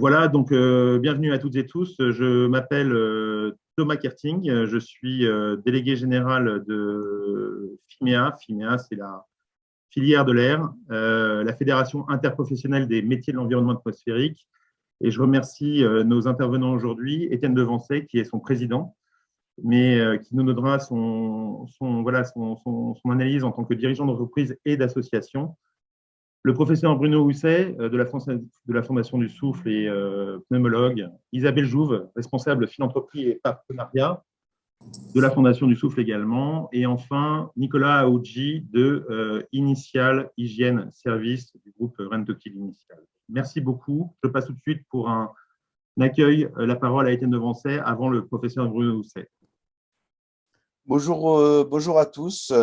Voilà, donc bienvenue à toutes et tous. Je m'appelle Thomas Kerting. Je suis délégué général de FIMEA. FIMEA, c'est la filière de l'air, la Fédération interprofessionnelle des métiers de l'environnement atmosphérique. Et je remercie nos intervenants aujourd'hui, Étienne Devancey, qui est son président, mais qui nous donnera son analyse en tant que dirigeant d'entreprise et d'association. Le professeur Bruno Housset de la Fondation du Souffle et pneumologue, Isabelle Jouve, responsable philanthropie et partenariat de la Fondation du Souffle également, et enfin Nicolas Aoudji de Initial Hygiène Service du groupe Rentokil Initial. Merci beaucoup. Je passe tout de suite pour un accueil la parole à Étienne Devancey avant le professeur Bruno Housset. Bonjour à tous.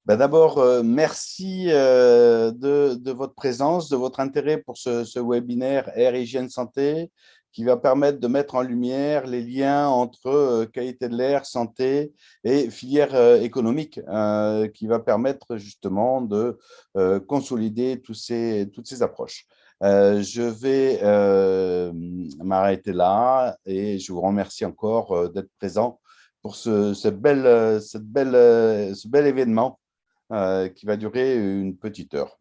D'abord, merci de votre présence, de votre intérêt pour ce webinaire Air, Hygiène, Santé, qui va permettre de mettre en lumière les liens entre qualité de l'air, santé et filière économique, qui va permettre justement de consolider toutes ces approches. Je vais m'arrêter là et je vous remercie encore d'être présent pour ce bel événement qui va durer une petite heure,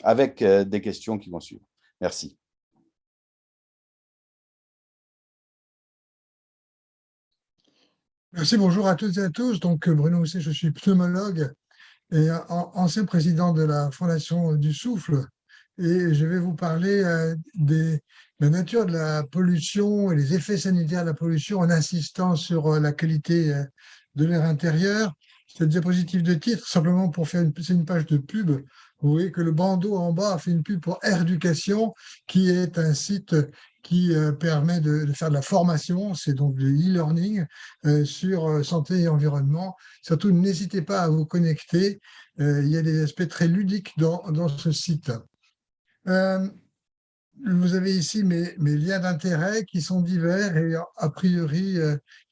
avec des questions qui vont suivre. Merci. Merci, bonjour à toutes et à tous. Donc, Bruno Housset, je suis pneumologue et ancien président de la Fondation du Souffle. Et je vais vous parler de la nature de la pollution et les effets sanitaires de la pollution en insistant sur la qualité de l'air intérieur. Cette diapositive de titre, simplement pour faire une page de pub. Vous voyez que le bandeau en bas a fait une pub pour Air-Education, qui est un site qui permet de faire de la formation, c'est donc de e-learning sur santé et environnement. Surtout, n'hésitez pas à vous connecter. Il y a des aspects très ludiques dans ce site. Vous avez ici mes liens d'intérêt qui sont divers et a priori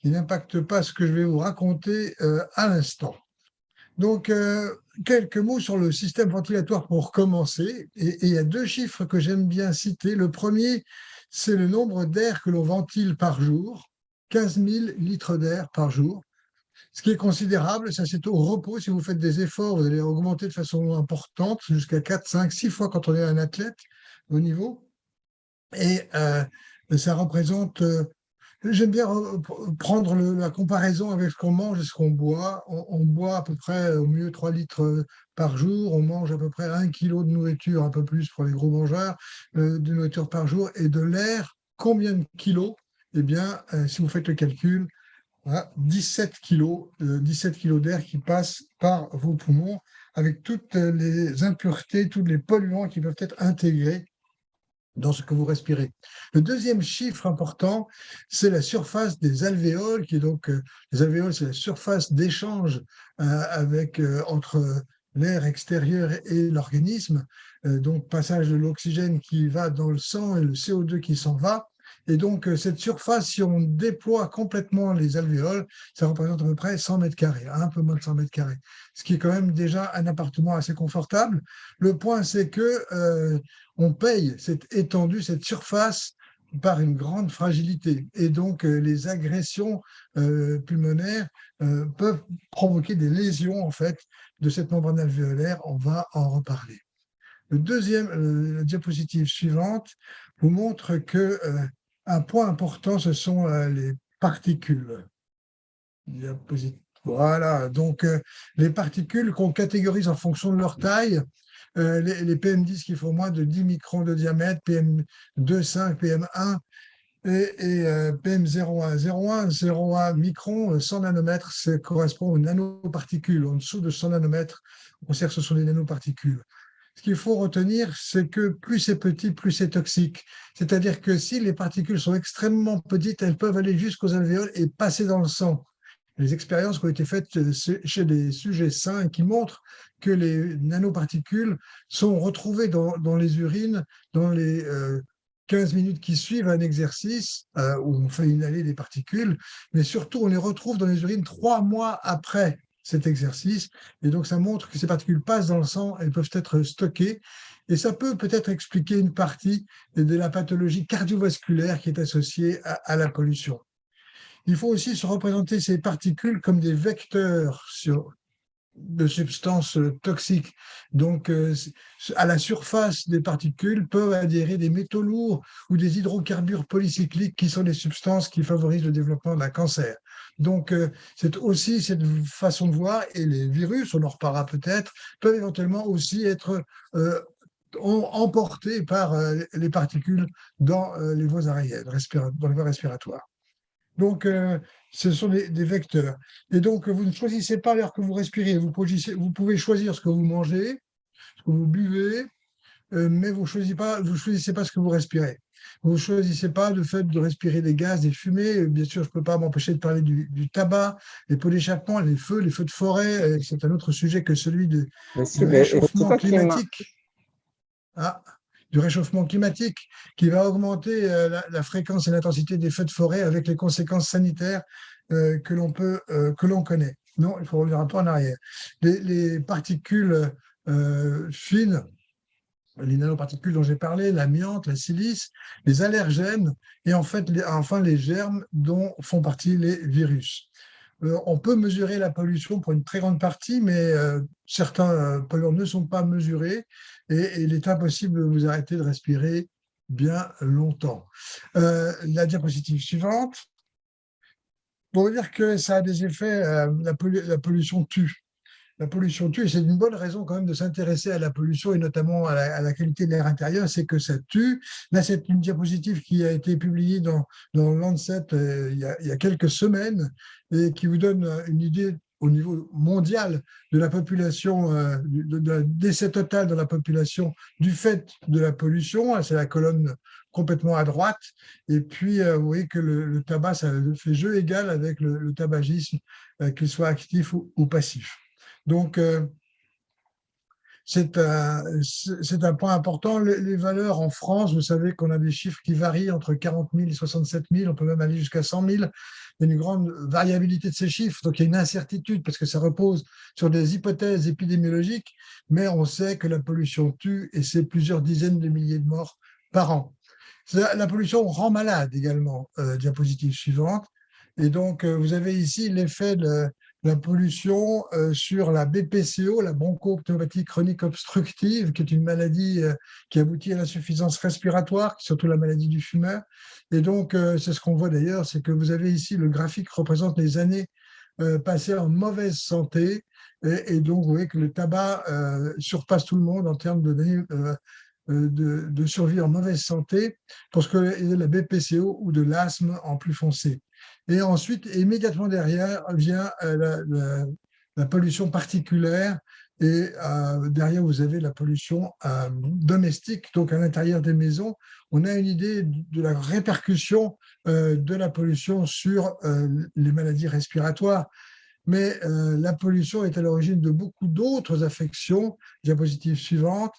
qui n'impactent pas ce que je vais vous raconter à l'instant. Donc, quelques mots sur le système ventilatoire pour commencer. Et il y a deux chiffres que j'aime bien citer. Le premier, c'est le nombre d'air que l'on ventile par jour, 15 000 litres d'air par jour. Ce qui est considérable, ça c'est au repos. Si vous faites des efforts, vous allez augmenter de façon importante, jusqu'à 4, 5, 6 fois quand on est un athlète au niveau. Et ça représente, j'aime bien prendre la comparaison avec ce qu'on mange et ce qu'on boit. On boit à peu près au mieux 3 litres par jour, on mange à peu près 1 kilo de nourriture, un peu plus pour les gros mangeurs, de nourriture par jour, et de l'air, combien de kilos? Eh bien, si vous faites le calcul, voilà, 17 kilos d'air qui passent par vos poumons avec toutes les impuretés, tous les polluants qui peuvent être intégrés dans ce que vous respirez. Le deuxième chiffre important, c'est la surface des alvéoles, qui est donc, les alvéoles, c'est la surface d'échange entre l'air extérieur et l'organisme, donc passage de l'oxygène qui va dans le sang et le CO2 qui s'en va. Et donc, cette surface, si on déploie complètement les alvéoles, ça représente à peu près 100 mètres carrés, un peu moins de 100 mètres carrés, ce qui est quand même déjà un appartement assez confortable. Le point, c'est que on paye cette étendue, cette surface, par une grande fragilité. Et donc, les agressions pulmonaires peuvent provoquer des lésions, en fait, de cette membrane alvéolaire. On va en reparler. La diapositive suivante vous montre que un point important, ce sont les particules. Voilà, donc les particules qu'on catégorise en fonction de leur taille, les PM10 qui font moins de 10 microns de diamètre, PM2,5, PM1 et PM0,1. 0,1 microns, 100 nanomètres, ça correspond aux nanoparticules. En dessous de 100 nanomètres, on sait que ce sont des nanoparticules. Ce qu'il faut retenir, c'est que plus c'est petit, plus c'est toxique. C'est-à-dire que si les particules sont extrêmement petites, elles peuvent aller jusqu'aux alvéoles et passer dans le sang. Les expériences qui ont été faites chez des sujets sains et qui montrent que les nanoparticules sont retrouvées dans les urines dans les 15 minutes qui suivent un exercice où on fait inhaler des particules, mais surtout on les retrouve dans les urines 3 mois après cet exercice. Et donc, ça montre que ces particules passent dans le sang, elles peuvent être stockées. Et ça peut peut-être expliquer une partie de la pathologie cardiovasculaire qui est associée à la pollution. Il faut aussi se représenter ces particules comme des vecteurs de substances toxiques. Donc, à la surface des particules peuvent adhérer des métaux lourds ou des hydrocarbures polycycliques qui sont des substances qui favorisent le développement d'un cancer. Donc, c'est aussi cette façon de voir, et les virus, on en reparlera peut-être, peuvent éventuellement aussi être emportés par les particules dans les voies aériennes, dans les voies respiratoires. Donc, ce sont des vecteurs. Et donc, vous ne choisissez pas l'air que vous respirez. Vous pouvez choisir ce que vous mangez, ce que vous buvez, mais vous ne choisissez pas ce que vous respirez. Vous ne choisissez pas le fait de respirer des gaz, des fumées. Bien sûr, je ne peux pas m'empêcher de parler du tabac, les pots d'échappement, les feux de forêt. C'est un autre sujet que celui du réchauffement climatique. Du réchauffement climatique qui va augmenter la fréquence et l'intensité des feux de forêt avec les conséquences sanitaires que l'on connaît. Non, il faut revenir un peu en arrière. Les particules fines, les nanoparticules dont j'ai parlé, l'amiante, la silice, les allergènes et enfin les germes dont font partie les virus. On peut mesurer la pollution pour une très grande partie, mais certains polluants ne sont pas mesurés et il est impossible de vous arrêter de respirer bien longtemps. La diapositive suivante. Pour dire que ça a des effets, la pollution tue. La pollution tue, et c'est une bonne raison quand même de s'intéresser à la pollution et notamment à la qualité de l'air intérieur, c'est que ça tue. Là, c'est une diapositive qui a été publiée dans Lancet il y a quelques semaines et qui vous donne une idée au niveau mondial de la population, de décès total dans la population du fait de la pollution. C'est la colonne complètement à droite. Et puis, vous voyez que le tabac, ça fait jeu égal avec le tabagisme, qu'il soit actif ou passif. Donc, c'est un point important. Les valeurs en France, vous savez qu'on a des chiffres qui varient entre 40 000 et 67 000, on peut même aller jusqu'à 100 000. Il y a une grande variabilité de ces chiffres, donc il y a une incertitude parce que ça repose sur des hypothèses épidémiologiques, mais on sait que la pollution tue et c'est plusieurs dizaines de milliers de morts par an. La pollution rend malade également, diapositive suivante. Et donc, vous avez ici l'effet de la pollution sur la BPCO, la bronchopneumopathie chronique obstructive, qui est une maladie qui aboutit à l'insuffisance respiratoire, surtout la maladie du fumeur. Et donc, c'est ce qu'on voit d'ailleurs, c'est que vous avez ici le graphique qui représente les années passées en mauvaise santé. Et donc, vous voyez que le tabac surpasse tout le monde en termes de survie en mauvaise santé, parce que la BPCO ou de l'asthme en plus foncé. Et ensuite, immédiatement derrière, vient la pollution particulière. Et derrière, vous avez la pollution domestique, donc à l'intérieur des maisons. On a une idée de la répercussion de la pollution sur les maladies respiratoires. Mais la pollution est à l'origine de beaucoup d'autres affections, diapositive suivante.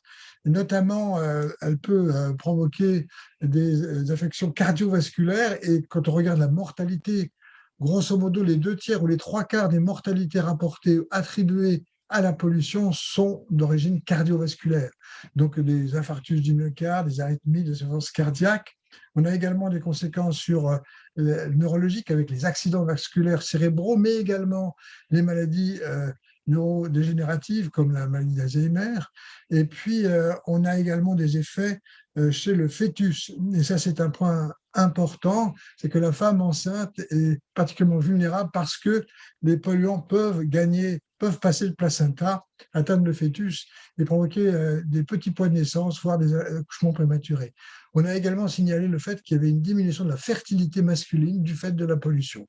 Notamment, elle peut provoquer des affections cardiovasculaires. Et quand on regarde la mortalité, grosso modo, les 2/3 ou les 3/4 des mortalités rapportées attribuées à la pollution sont d'origine cardiovasculaire. Donc, des infarctus du myocarde, des arythmies, des insuffisances cardiaques. On a également des conséquences sur neurologiques avec les accidents vasculaires cérébraux, mais également les maladies neurodégénératives comme la maladie d'Alzheimer. Et puis, on a également des effets chez le fœtus. Et ça, c'est un point important, c'est que la femme enceinte est particulièrement vulnérable parce que les polluants peuvent passer le placenta, atteindre le fœtus et provoquer des petits poids de naissance, voire des accouchements prématurés. On a également signalé le fait qu'il y avait une diminution de la fertilité masculine du fait de la pollution.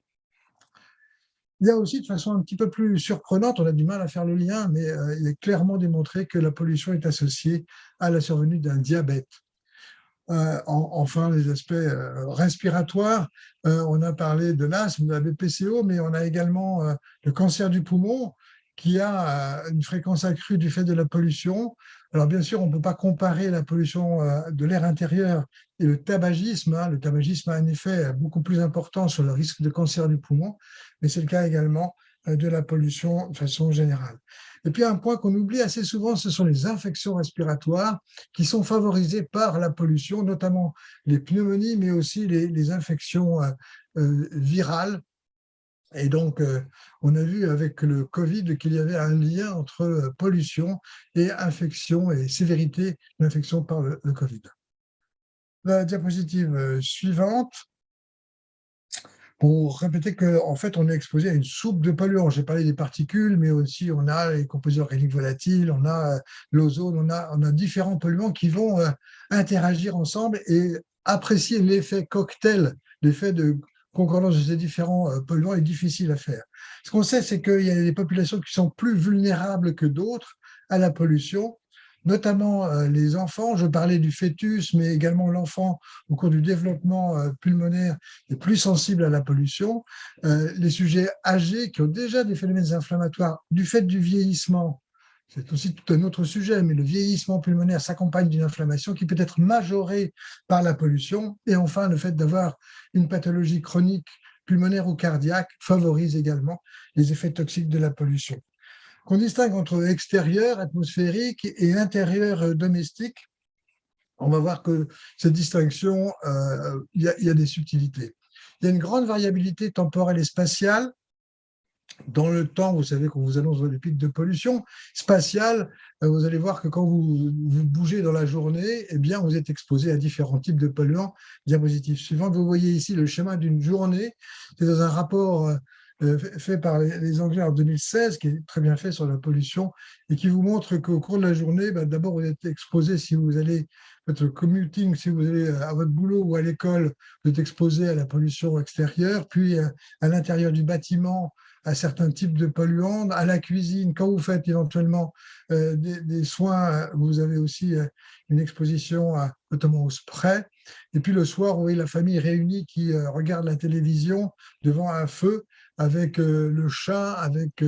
Il y a aussi, de façon un petit peu plus surprenante, on a du mal à faire le lien, mais il est clairement démontré que la pollution est associée à la survenue d'un diabète. Enfin, les aspects respiratoires, on a parlé de l'asthme, de la BPCO, mais on a également le cancer du poumon qui a une fréquence accrue du fait de la pollution. Alors bien sûr, on ne peut pas comparer la pollution de l'air intérieur et le tabagisme. Le tabagisme a un effet beaucoup plus important sur le risque de cancer du poumon, mais c'est le cas également de la pollution de façon générale. Et puis un point qu'on oublie assez souvent, ce sont les infections respiratoires qui sont favorisées par la pollution, notamment les pneumonies, mais aussi les infections virales. Et donc, on a vu avec le Covid qu'il y avait un lien entre pollution et infection et sévérité de l'infection par le Covid. La diapositive suivante, pour répéter qu'en fait, on est exposé à une soupe de polluants. J'ai parlé des particules, mais aussi on a les composés organiques volatiles, on a l'ozone, on a différents polluants qui vont interagir ensemble et apprécier l'effet cocktail, l'effet de concordance de ces différents polluants est difficile à faire. Ce qu'on sait, c'est qu'il y a des populations qui sont plus vulnérables que d'autres à la pollution, notamment les enfants. Je parlais du fœtus, mais également l'enfant au cours du développement pulmonaire est plus sensible à la pollution. Les sujets âgés qui ont déjà des phénomènes inflammatoires du fait du vieillissement, c'est aussi tout un autre sujet, mais le vieillissement pulmonaire s'accompagne d'une inflammation qui peut être majorée par la pollution. Et enfin, le fait d'avoir une pathologie chronique pulmonaire ou cardiaque favorise également les effets toxiques de la pollution. Qu'on distingue entre extérieur, atmosphérique et intérieur domestique, on va voir que cette distinction, il y a des subtilités. Il y a une grande variabilité temporelle et spatiale. Dans le temps, vous savez qu'on vous annonce les pics de pollution spatiale. Vous allez voir que quand vous bougez dans la journée, eh bien, vous êtes exposé à différents types de polluants. Diapositive suivante, vous voyez ici le schéma d'une journée. C'est dans un rapport fait par les Anglais en 2016, qui est très bien fait sur la pollution, et qui vous montre qu'au cours de la journée, d'abord, vous êtes exposé si vous allez votre commuting, si vous allez à votre boulot ou à l'école, vous êtes exposé à la pollution extérieure, puis à l'intérieur du bâtiment, à certains types de polluants, à la cuisine, quand vous faites éventuellement des soins, vous avez aussi une exposition notamment au spray. Et puis le soir, vous voyez la famille réunie qui regarde la télévision devant un feu avec le chat, avec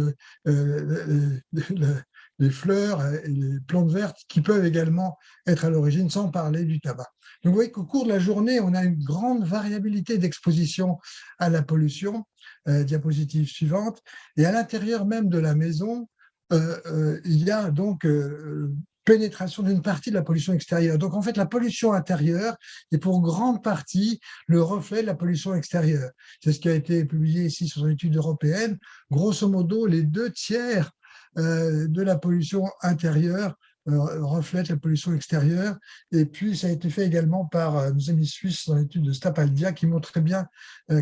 les fleurs et les plantes vertes qui peuvent également être à l'origine, sans parler du tabac. Donc vous voyez qu'au cours de la journée, on a une grande variabilité d'exposition à la pollution. Diapositive suivante. Et à l'intérieur même de la maison, il y a donc pénétration d'une partie de la pollution extérieure. Donc en fait, la pollution intérieure est pour grande partie le reflet de la pollution extérieure. C'est ce qui a été publié ici sur une étude européenne. Grosso modo, les 2 tiers de la pollution intérieure reflète la pollution extérieure. Et puis, ça a été fait également par nos amis suisses dans l'étude de Stapaldia qui montrait bien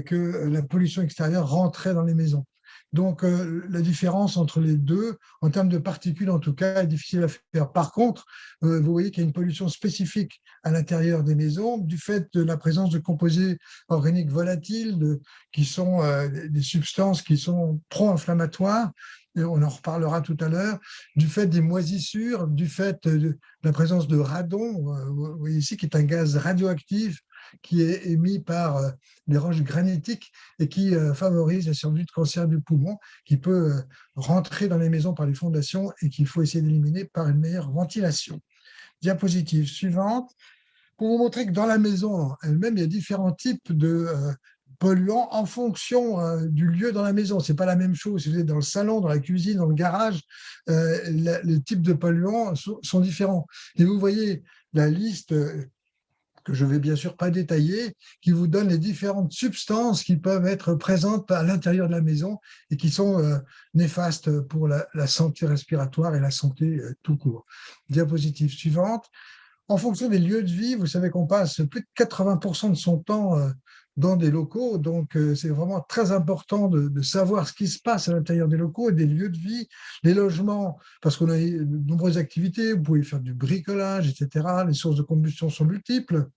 que la pollution extérieure rentrait dans les maisons. Donc, la différence entre les deux, en termes de particules en tout cas, est difficile à faire. Par contre, vous voyez qu'il y a une pollution spécifique à l'intérieur des maisons du fait de la présence de composés organiques volatiles qui sont des substances qui sont pro-inflammatoires. Et on en reparlera tout à l'heure, du fait des moisissures, du fait de la présence de radon, vous voyez ici, qui est un gaz radioactif qui est émis par les roches granitiques et qui favorise la survenue de cancer du poumon, qui peut rentrer dans les maisons par les fondations et qu'il faut essayer d'éliminer par une meilleure ventilation. Diapositive suivante. Pour vous montrer que dans la maison elle-même, il y a différents types de polluants en fonction du lieu dans la maison. Ce n'est pas la même chose si vous êtes dans le salon, dans la cuisine, dans le garage. Les types de polluants sont différents. Et vous voyez la liste que je ne vais bien sûr pas détailler, qui vous donne les différentes substances qui peuvent être présentes à l'intérieur de la maison et qui sont néfastes pour la santé respiratoire et la santé tout court. Diapositive suivante. En fonction des lieux de vie, vous savez qu'on passe plus de 80% de son temps dans des locaux, donc c'est vraiment très important de savoir ce qui se passe à l'intérieur des locaux et des lieux de vie, les logements, parce qu'on a de nombreuses activités, vous pouvez faire du bricolage, etc. Les sources de combustion sont multiples.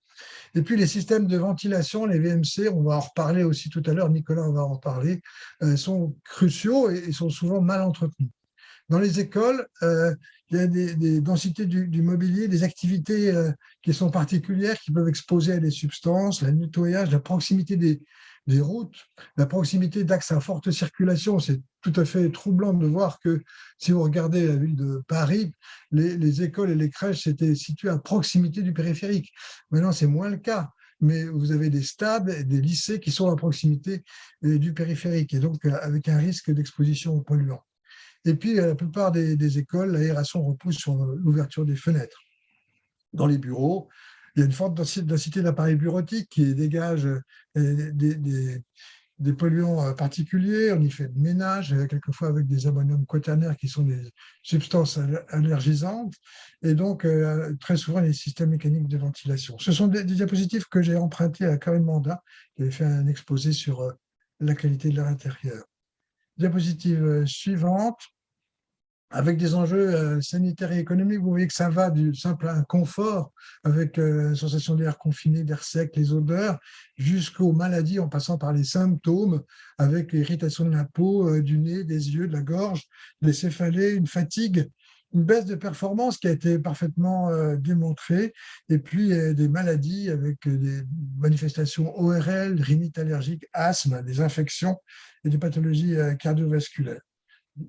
Et puis les systèmes de ventilation, les VMC, on va en reparler aussi tout à l'heure, Nicolas va en parler, sont cruciaux et sont souvent mal entretenus. Dans les écoles, il y a des densités du mobilier, des activités qui sont particulières, qui peuvent exposer à des substances, le nettoyage, la proximité des routes, la proximité d'axes à forte circulation. C'est tout à fait troublant de voir que si vous regardez la ville de Paris, les écoles et les crèches étaient situées à proximité du périphérique. Maintenant, c'est moins le cas. mais vous avez des stades et des lycées qui sont à proximité du périphérique, et donc avec un risque d'exposition aux polluants. Et puis, la plupart des écoles, l'aération repose sur l'ouverture des fenêtres. Dans les bureaux, il y a une forte densité d'appareils bureautiques qui dégagent des polluants particuliers. On y fait le ménage, quelquefois avec des ammonium quaternaires qui sont des substances allergisantes, et donc très souvent les systèmes mécaniques de ventilation. Ce sont des diapositives que j'ai empruntées à Karine Manda, qui avait fait un exposé sur la qualité de l'air intérieur. Diapositive suivante. Avec des enjeux sanitaires et économiques, vous voyez que ça va du simple confort, avec une sensation d'air confiné, d'air sec, les odeurs, jusqu'aux maladies en passant par les symptômes, avec l'irritation de la peau, du nez, des yeux, de la gorge, des céphalées, une fatigue, une baisse de performance qui a été parfaitement démontrée, et puis des maladies avec des manifestations ORL, rhinite allergique, asthme, des infections et des pathologies cardiovasculaires,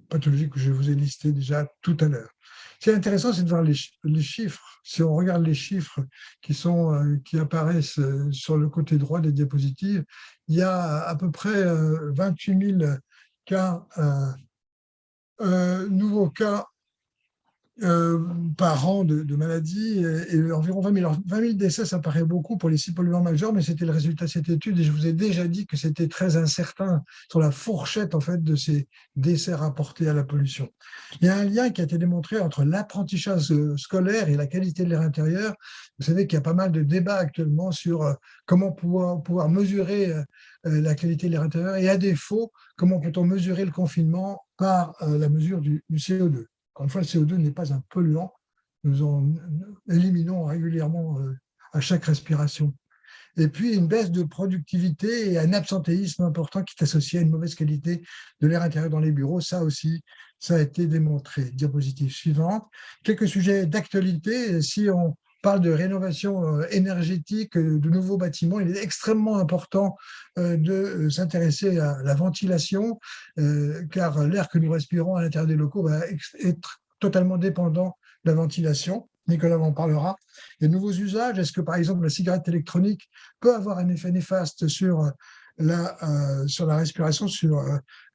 pathologies que je vous ai listées déjà tout à l'heure. Ce qui est intéressant, c'est de voir les chiffres. Si on regarde les chiffres qui apparaissent sur le côté droit des diapositives, il y a à peu près 28 000 cas, nouveaux cas par an de maladies, et environ 20 000. Alors, 20 000 décès, ça paraît beaucoup pour les 6 polluants majeurs, mais c'était le résultat de cette étude, et je vous ai déjà dit que c'était très incertain sur la fourchette en fait de ces décès rapportés à la pollution. Il y a un lien qui a été démontré entre l'apprentissage scolaire et la qualité de l'air intérieur. Vous savez qu'il y a pas mal de débats actuellement sur comment pouvoir mesurer la qualité de l'air intérieur, et à défaut, comment peut-on mesurer le confinement par la mesure du CO2. Encore une fois, le CO2 n'est pas un polluant. Nous en éliminons régulièrement à chaque respiration. Et puis, une baisse de productivité et un absentéisme important qui est associé à une mauvaise qualité de l'air intérieur dans les bureaux. Ça aussi, ça a été démontré. Diapositive suivante. Quelques sujets d'actualité. Si on parle de rénovation énergétique, de nouveaux bâtiments, il est extrêmement important de s'intéresser à la ventilation, car l'air que nous respirons à l'intérieur des locaux va être totalement dépendant de la ventilation. Nicolas en parlera. Les nouveaux usages, est-ce que par exemple la cigarette électronique peut avoir un effet néfaste sur la respiration, sur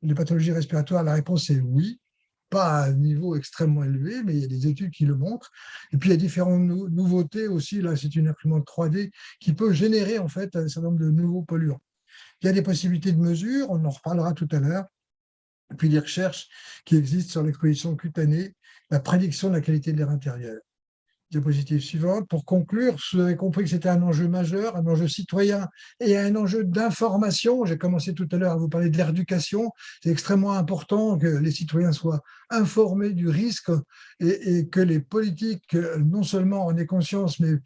les pathologies respiratoires? La réponse est oui. Pas à un niveau extrêmement élevé, mais il y a des études qui le montrent. Et puis, il y a différentes nouveautés aussi. Là, c'est une imprimante 3D qui peut générer en fait un certain nombre de nouveaux polluants. Il y a des possibilités de mesure, on en reparlera tout à l'heure. Et puis, des recherches qui existent sur l'exposition cutanée, la prédiction de la qualité de l'air intérieur. Diapositive suivante. Pour conclure, vous avez compris que c'était un enjeu majeur, un enjeu citoyen et un enjeu d'information. J'ai commencé tout à l'heure à vous parler de l'éducation. C'est extrêmement important que les citoyens soient informés du risque, et que les politiques, non seulement en aient conscience, mais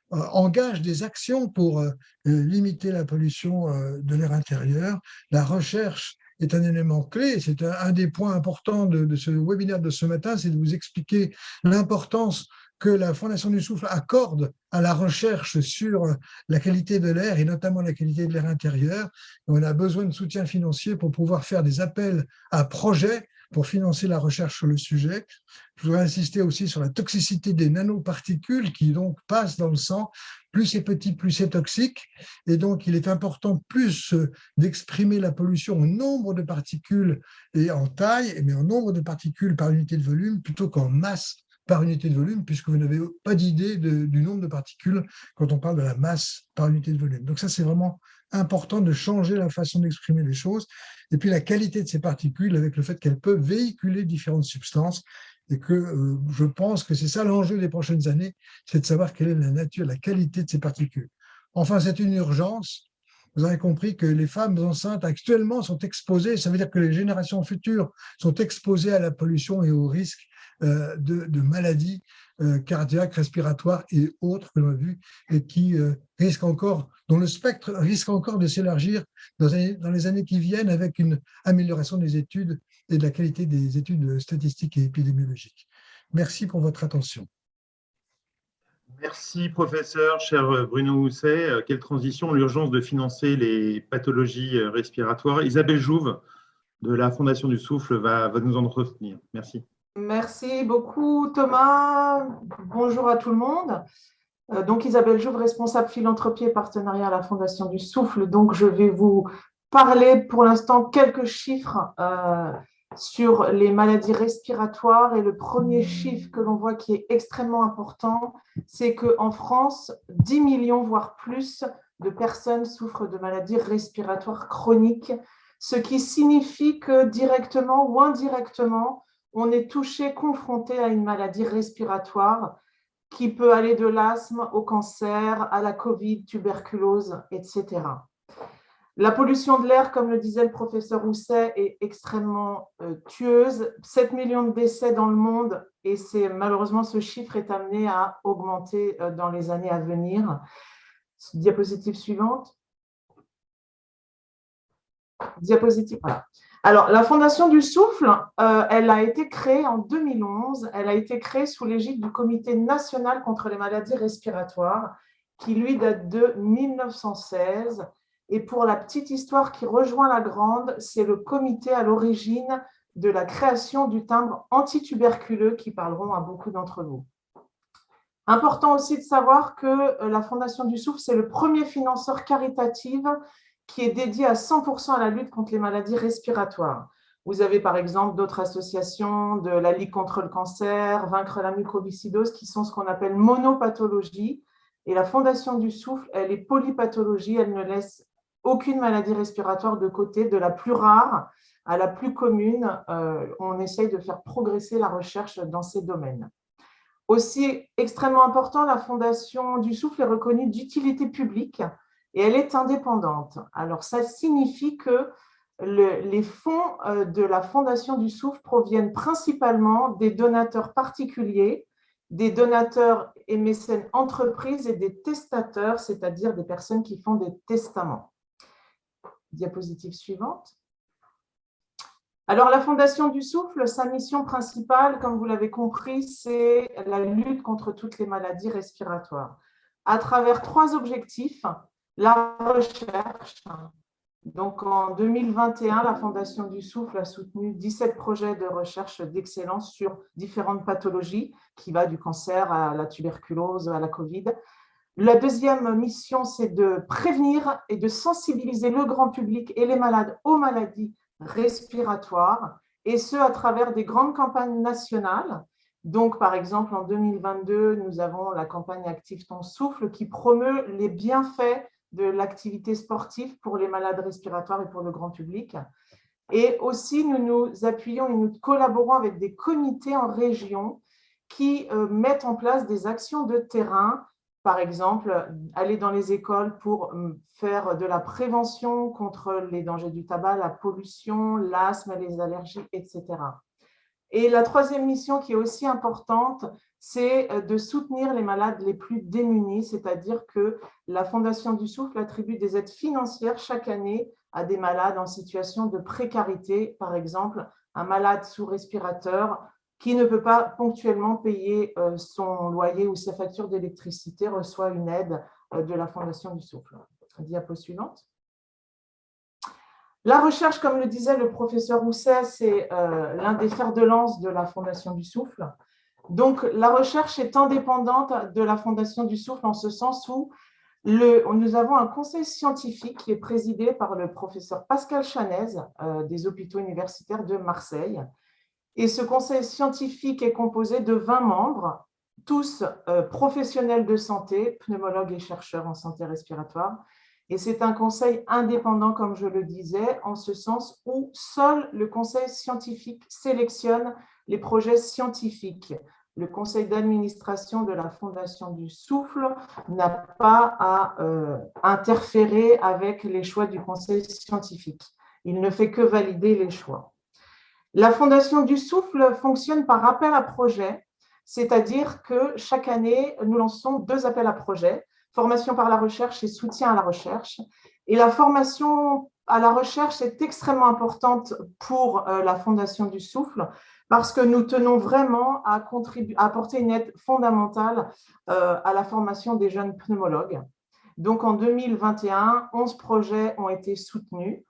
engagent des actions pour limiter la pollution de l'air intérieur. La recherche est un élément clé. C'est un des points importants de ce webinaire de ce matin, c'est de vous expliquer l'importance que la Fondation du Souffle accorde à la recherche sur la qualité de l'air, et notamment la qualité de l'air intérieur. On a besoin de soutien financier pour pouvoir faire des appels à projets pour financer la recherche sur le sujet. Je voudrais insister aussi sur la toxicité des nanoparticules qui donc passent dans le sang. Plus c'est petit, plus c'est toxique. Et donc, il est important plus d'exprimer la pollution en nombre de particules et en taille, mais en nombre de particules par unité de volume plutôt qu'en masse par unité de volume, puisque vous n'avez pas d'idée du nombre de particules quand on parle de la masse par unité de volume. Donc ça, c'est vraiment important de changer la façon d'exprimer les choses. Et puis la qualité de ces particules, avec le fait qu'elles peuvent véhiculer différentes substances, et que je pense que c'est ça l'enjeu des prochaines années, c'est de savoir quelle est la nature, la qualité de ces particules. Enfin, c'est une urgence. Vous avez compris que les femmes enceintes actuellement sont exposées, ça veut dire que les générations futures sont exposées à la pollution et aux risques de maladies cardiaques, respiratoires et autres que l'on a vu, et qui risquent encore, dont le spectre risque encore de s'élargir dans les années qui viennent, avec une amélioration des études et de la qualité des études statistiques et épidémiologiques. Merci pour votre attention. Merci, professeur, cher Bruno Housset. Quelle transition, l'urgence de financer les pathologies respiratoires. Isabelle Jouve, de la Fondation du Souffle, va nous en entretenir. Merci. Merci beaucoup, Thomas. Bonjour à tout le monde. Donc, Isabelle Jouve, responsable philanthropie et partenariat à la Fondation du Souffle. Donc, je vais vous parler pour l'instant quelques chiffres sur les maladies respiratoires. Et le premier chiffre que l'on voit qui est extrêmement important, c'est qu'en France, 10 millions, voire plus, de personnes souffrent de maladies respiratoires chroniques, ce qui signifie que directement ou indirectement, on est touché, confronté à une maladie respiratoire qui peut aller de l'asthme au cancer, à la Covid, tuberculose, etc. La pollution de l'air, comme le disait le professeur Rousset, est extrêmement tueuse. 7 millions de décès dans le monde et malheureusement ce chiffre est amené à augmenter dans les années à venir. Diapositive suivante. Diapositive, voilà. Alors, la Fondation du Souffle, elle a été créée en 2011. Elle a été créée sous l'égide du Comité national contre les maladies respiratoires, qui lui date de 1916. Et pour la petite histoire qui rejoint la grande, c'est le comité à l'origine de la création du timbre antituberculeux qui parleront à beaucoup d'entre vous. Important aussi de savoir que la Fondation du Souffle, c'est le premier financeur caritatif qui est dédié à 100% à la lutte contre les maladies respiratoires. Vous avez par exemple d'autres associations de la Ligue contre le cancer, Vaincre la mucoviscidose, qui sont ce qu'on appelle monopathologies. Et la Fondation du Souffle, elle est polypathologie, elle ne laisse aucune maladie respiratoire de côté, de la plus rare à la plus commune. On essaye de faire progresser la recherche dans ces domaines. Aussi extrêmement important, la Fondation du Souffle est reconnue d'utilité publique et elle est indépendante. Alors, ça signifie que les fonds de la Fondation du Souffle proviennent principalement des donateurs particuliers, des donateurs et mécènes entreprises et des testateurs, c'est-à-dire des personnes qui font des testaments. Diapositive suivante. Alors, la Fondation du Souffle, sa mission principale, comme vous l'avez compris, c'est la lutte contre toutes les maladies respiratoires. À travers 3 objectifs, la recherche. Donc, en 2021, la Fondation du Souffle a soutenu 17 projets de recherche d'excellence sur différentes pathologies, qui va du cancer à la tuberculose, à la Covid. La deuxième mission, c'est de prévenir et de sensibiliser le grand public et les malades aux maladies respiratoires, et ce, à travers des grandes campagnes nationales. Donc, par exemple, en 2022, nous avons la campagne Active ton souffle qui promeut les bienfaits de l'activité sportive pour les malades respiratoires et pour le grand public. Et aussi, nous nous appuyons et nous collaborons avec des comités en région qui mettent en place des actions de terrain. Par exemple, aller dans les écoles pour faire de la prévention contre les dangers du tabac, la pollution, l'asthme, les allergies, etc. Et la troisième mission qui est aussi importante, c'est de soutenir les malades les plus démunis, c'est-à-dire que la Fondation du Souffle attribue des aides financières chaque année à des malades en situation de précarité, par exemple un malade sous respirateur qui ne peut pas ponctuellement payer son loyer ou sa facture d'électricité reçoit une aide de la Fondation du Souffle. Diapo suivante. La recherche, comme le disait le professeur Rousset, c'est l'un des fers de lance de la Fondation du Souffle. Donc, la recherche est indépendante de la Fondation du Souffle en ce sens où nous avons un conseil scientifique qui est présidé par le professeur Pascal Chanez des hôpitaux universitaires de Marseille. Et ce conseil scientifique est composé de 20 membres, tous professionnels de santé, pneumologues et chercheurs en santé respiratoire. Et c'est un conseil indépendant, comme je le disais, en ce sens où seul le conseil scientifique sélectionne les projets scientifiques. Le conseil d'administration de la Fondation du Souffle n'a pas à interférer avec les choix du conseil scientifique. Il ne fait que valider les choix. La Fondation du Souffle fonctionne par appel à projet, c'est-à-dire que chaque année, nous lançons 2 appels à projet, formation par la recherche et soutien à la recherche. Et la formation à la recherche est extrêmement importante pour la Fondation du Souffle parce que nous tenons vraiment à apporter une aide fondamentale à la formation des jeunes pneumologues. Donc en 2021, 11 projets ont été soutenus.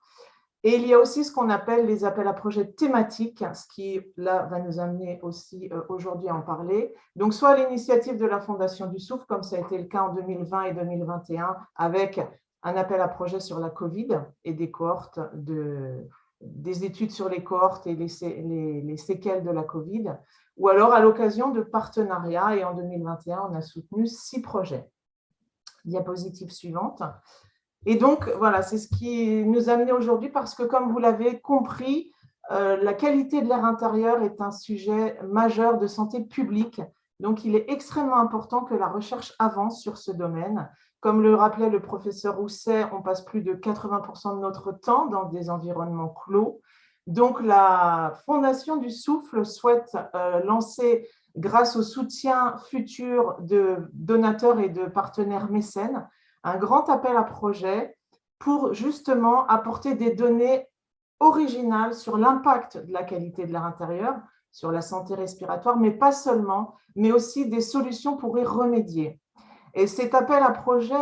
Et il y a aussi ce qu'on appelle les appels à projets thématiques, ce qui, là, va nous amener aussi aujourd'hui à en parler. Donc, soit l'initiative de la Fondation du Souffle, comme ça a été le cas en 2020 et 2021, avec un appel à projet sur la Covid et des cohortes, des études sur les cohortes et les séquelles de la Covid, ou alors à l'occasion de partenariats. Et en 2021, on a soutenu 6 projets. Diapositive suivante. Et donc, voilà, c'est ce qui nous a amené aujourd'hui parce que, comme vous l'avez compris, la qualité de l'air intérieur est un sujet majeur de santé publique. Donc, il est extrêmement important que la recherche avance sur ce domaine. Comme le rappelait le professeur Rousset, on passe plus de 80% de notre temps dans des environnements clos. Donc, la Fondation du Souffle souhaite lancer, grâce au soutien futur de donateurs et de partenaires mécènes, un grand appel à projet pour justement apporter des données originales sur l'impact de la qualité de l'air intérieur, sur la santé respiratoire, mais pas seulement, mais aussi des solutions pour y remédier. Et cet appel à projet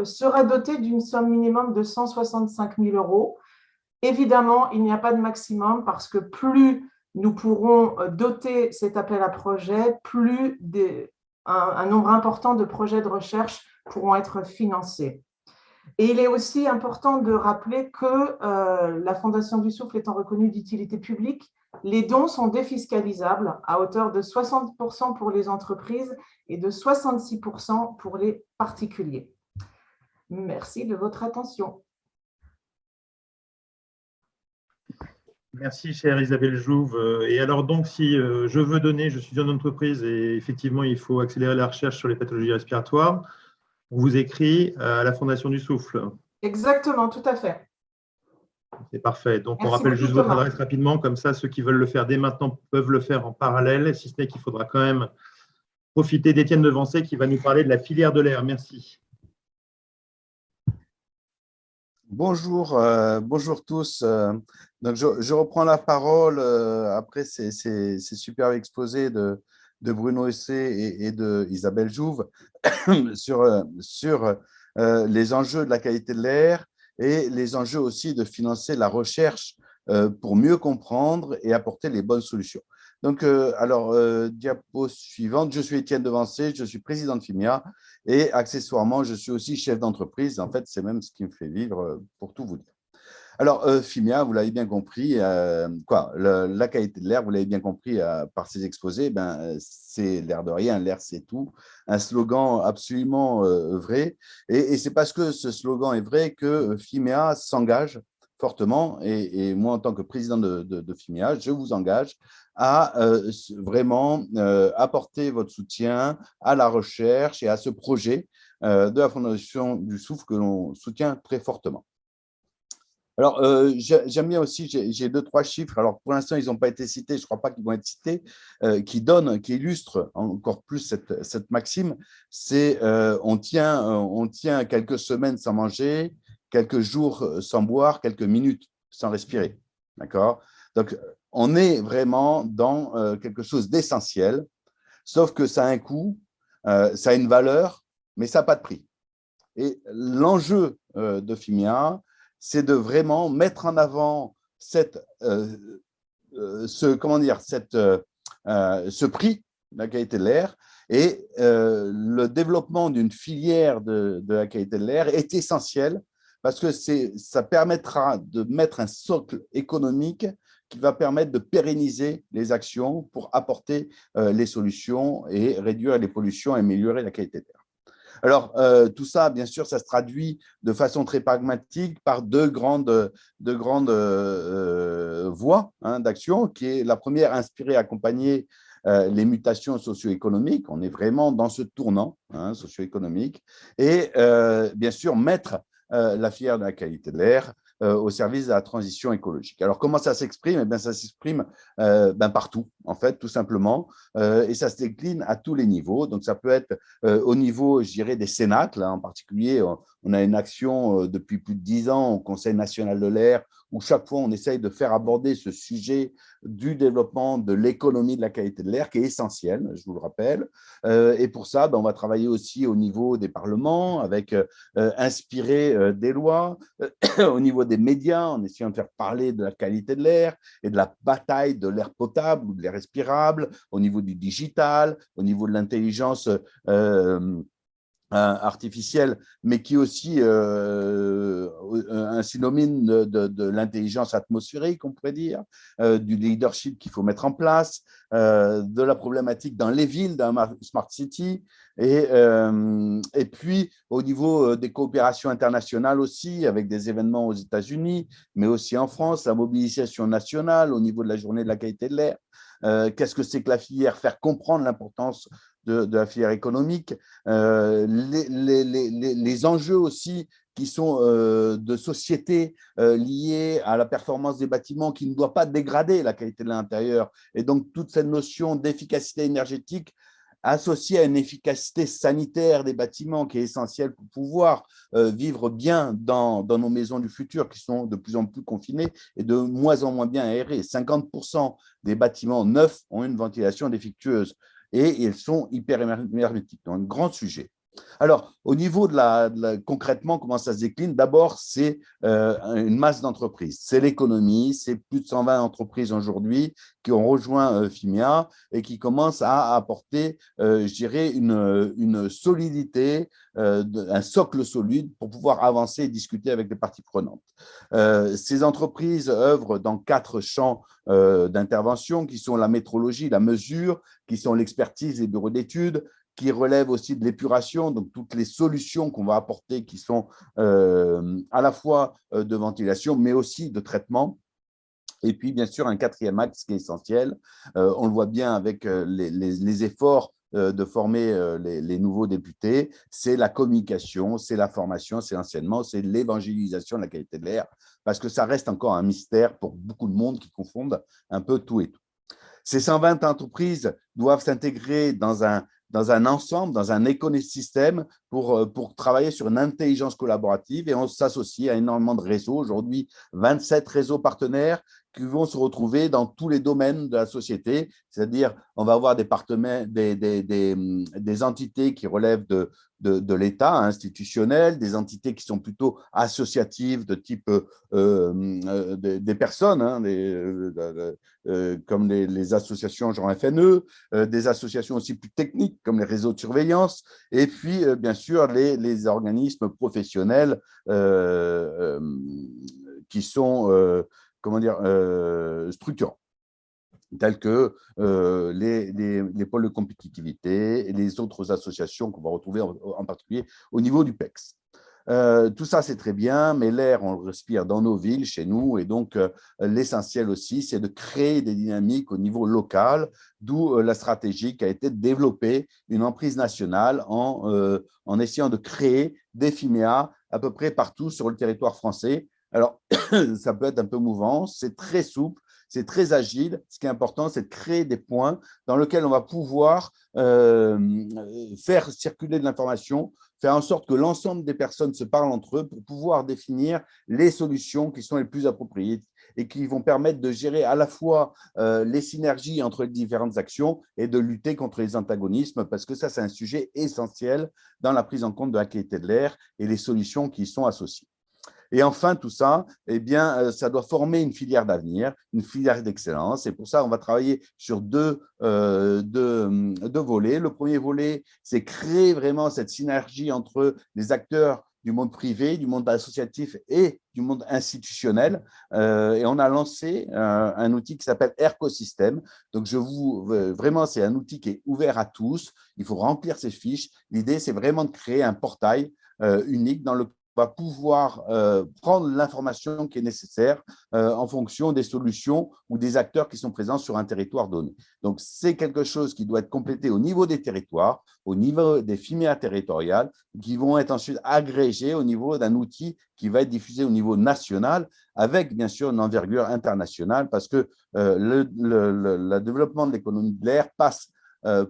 sera doté d'une somme minimum de 165 000 €. Évidemment, il n'y a pas de maximum parce que plus nous pourrons doter cet appel à projet, plus un nombre important de projets de recherche pourront être financés. Et il est aussi important de rappeler que la Fondation du Souffle étant reconnue d'utilité publique, les dons sont défiscalisables à hauteur de 60% pour les entreprises et de 66% pour les particuliers. Merci de votre attention. Merci, chère Isabelle Jouve. Et alors, donc, si je veux donner, je suis une entreprise et effectivement, il faut accélérer la recherche sur les pathologies respiratoires, on vous écrit à la Fondation du Souffle. Exactement, tout à fait. C'est parfait. Donc, Merci on rappelle beaucoup, juste votre Thomas. adresse rapidement, comme ça, ceux qui veulent le faire dès maintenant peuvent le faire en parallèle, si ce n'est qu'il faudra quand même profiter d'Étienne Devancé qui va nous parler de la filière de l'air. Merci. Bonjour, bonjour tous. Donc je reprends la parole après ces superbes exposés de Bruno Hussey et de Isabelle Jouve sur les enjeux de la qualité de l'air et les enjeux aussi de financer la recherche pour mieux comprendre et apporter les bonnes solutions. Donc, diapo suivante, je suis Étienne Devancé, je suis président de FIMIA et accessoirement, je suis aussi chef d'entreprise. En fait, c'est même ce qui me fait vivre, pour tout vous dire. Alors, FIMIA, vous l'avez bien compris, la qualité de l'air, vous l'avez bien compris par ces exposés, c'est l'air de rien, l'air c'est tout, un slogan absolument vrai. Et c'est parce que ce slogan est vrai que FIMIA s'engage fortement, et moi en tant que président de FIMIA, je vous engage à vraiment apporter votre soutien à la recherche et à ce projet de la Fondation du Souffle que l'on soutient très fortement. Alors, j'aime bien aussi, j'ai 2-3 chiffres. Alors, pour l'instant, ils n'ont pas été cités, je ne crois pas qu'ils vont être cités, qui illustrent encore plus cette maxime. C'est on tient quelques semaines sans manger, quelques jours sans boire, quelques minutes sans respirer. D'accord? Donc, on est vraiment dans quelque chose d'essentiel, sauf que ça a un coût, ça a une valeur, mais ça n'a pas de prix. Et l'enjeu de FIMIA, c'est de vraiment mettre en avant ce prix de la qualité de l'air, et le développement d'une filière de la qualité de l'air est essentiel parce que ça permettra de mettre un socle économique qui va permettre de pérenniser les actions pour apporter les solutions et réduire les pollutions et améliorer la qualité de l'air. Alors, tout ça, bien sûr, ça se traduit de façon très pragmatique par deux grandes voies d'action, qui est la première, inspirer, accompagner les mutations socio-économiques. On est vraiment dans ce tournant socio-économique. Et bien sûr, mettre la filière de la qualité de l'air au service de la transition écologique. Alors, comment ça s'exprime? Eh bien, ça s'exprime partout, en fait, tout simplement, et ça se décline à tous les niveaux. Donc, ça peut être au niveau, je dirais, des cénacles. En particulier, on a une action depuis plus de 10 ans au Conseil national de l'air où chaque fois on essaye de faire aborder ce sujet du développement de l'économie de la qualité de l'air qui est essentiel, je vous le rappelle. Et pour ça, on va travailler aussi au niveau des parlements, avec inspirer des lois, au niveau des médias, en essayant de faire parler de la qualité de l'air et de la bataille de l'air potable ou de l'air respirable, au niveau du digital, au niveau de l'intelligence artificielle, mais qui est aussi un synonyme de l'intelligence atmosphérique, on pourrait dire, du leadership qu'il faut mettre en place, de la problématique dans les villes, dans Smart City, et puis au niveau des coopérations internationales aussi, avec des événements aux États-Unis, mais aussi en France, la mobilisation nationale au niveau de la journée de la qualité de l'air. Qu'est-ce que c'est que la filière? Faire comprendre l'importance de la filière économique, les enjeux aussi qui sont de société liés à la performance des bâtiments qui ne doit pas dégrader la qualité de l'intérieur. Et donc, toute cette notion d'efficacité énergétique associée à une efficacité sanitaire des bâtiments qui est essentielle pour pouvoir vivre bien dans nos maisons du futur qui sont de plus en plus confinées et de moins en moins bien aérées. 50% des bâtiments neufs ont une ventilation défectueuse et ils sont hyper hermétiques. Donc, un grand sujet. Alors, au niveau concrètement, comment ça se décline? D'abord, c'est une masse d'entreprises. C'est l'économie, c'est plus de 120 entreprises aujourd'hui qui ont rejoint FIMIA et qui commencent à apporter, je dirais, une solidité, un socle solide pour pouvoir avancer et discuter avec les parties prenantes. Ces entreprises œuvrent dans 4 champs d'intervention qui sont la métrologie, la mesure, qui sont l'expertise, les bureaux d'études, qui relèvent aussi de l'épuration, donc toutes les solutions qu'on va apporter qui sont à la fois de ventilation, mais aussi de traitement. Et puis, bien sûr, un 4e axe qui est essentiel, on le voit bien avec les efforts de former les nouveaux députés, c'est la communication, c'est la formation, c'est l'enseignement, c'est l'évangélisation de la qualité de l'air, parce que ça reste encore un mystère pour beaucoup de monde qui confondent un peu tout et tout. Ces 120 entreprises doivent s'intégrer dans un ensemble, dans un écosystème pour travailler sur une intelligence collaborative et on s'associe à énormément de réseaux. Aujourd'hui, 27 réseaux partenaires qui vont se retrouver dans tous les domaines de la société, c'est-à-dire on va avoir des partenaires, des entités qui relèvent de l'État institutionnel, des entités qui sont plutôt associatives de type des personnes, comme les associations genre FNE, des associations aussi plus techniques comme les réseaux de surveillance, et puis bien sûr les organismes professionnels qui sont structurants, tels que les pôles de compétitivité et les autres associations qu'on va retrouver en particulier au niveau du PEX. Tout ça, c'est très bien, mais l'air, on le respire dans nos villes, chez nous, et donc l'essentiel aussi, c'est de créer des dynamiques au niveau local, d'où la stratégie qui a été de développer une emprise nationale en essayant de créer des FIMEA à peu près partout sur le territoire français. Alors, ça peut être un peu mouvant, c'est très souple, c'est très agile. Ce qui est important, c'est de créer des points dans lesquels on va pouvoir faire circuler de l'information, faire en sorte que l'ensemble des personnes se parlent entre eux pour pouvoir définir les solutions qui sont les plus appropriées et qui vont permettre de gérer à la fois les synergies entre les différentes actions et de lutter contre les antagonismes, parce que ça, c'est un sujet essentiel dans la prise en compte de la qualité de l'air et les solutions qui y sont associées. Et enfin, tout ça, eh bien, ça doit former une filière d'avenir, une filière d'excellence. Et pour ça, on va travailler sur deux volets. Le premier volet, c'est créer vraiment cette synergie entre les acteurs du monde privé, du monde associatif et du monde institutionnel. Et on a lancé un outil qui s'appelle Ercosystème. Donc, vraiment, c'est un outil qui est ouvert à tous. Il faut remplir ses fiches. L'idée, c'est vraiment de créer un portail unique dans le va pouvoir prendre l'information qui est nécessaire en fonction des solutions ou des acteurs qui sont présents sur un territoire donné. Donc, c'est quelque chose qui doit être complété au niveau des territoires, au niveau des FIMEA territoriales, qui vont être ensuite agrégés au niveau d'un outil qui va être diffusé au niveau national, avec bien sûr une envergure internationale, parce que le développement de l'économie de l'air passe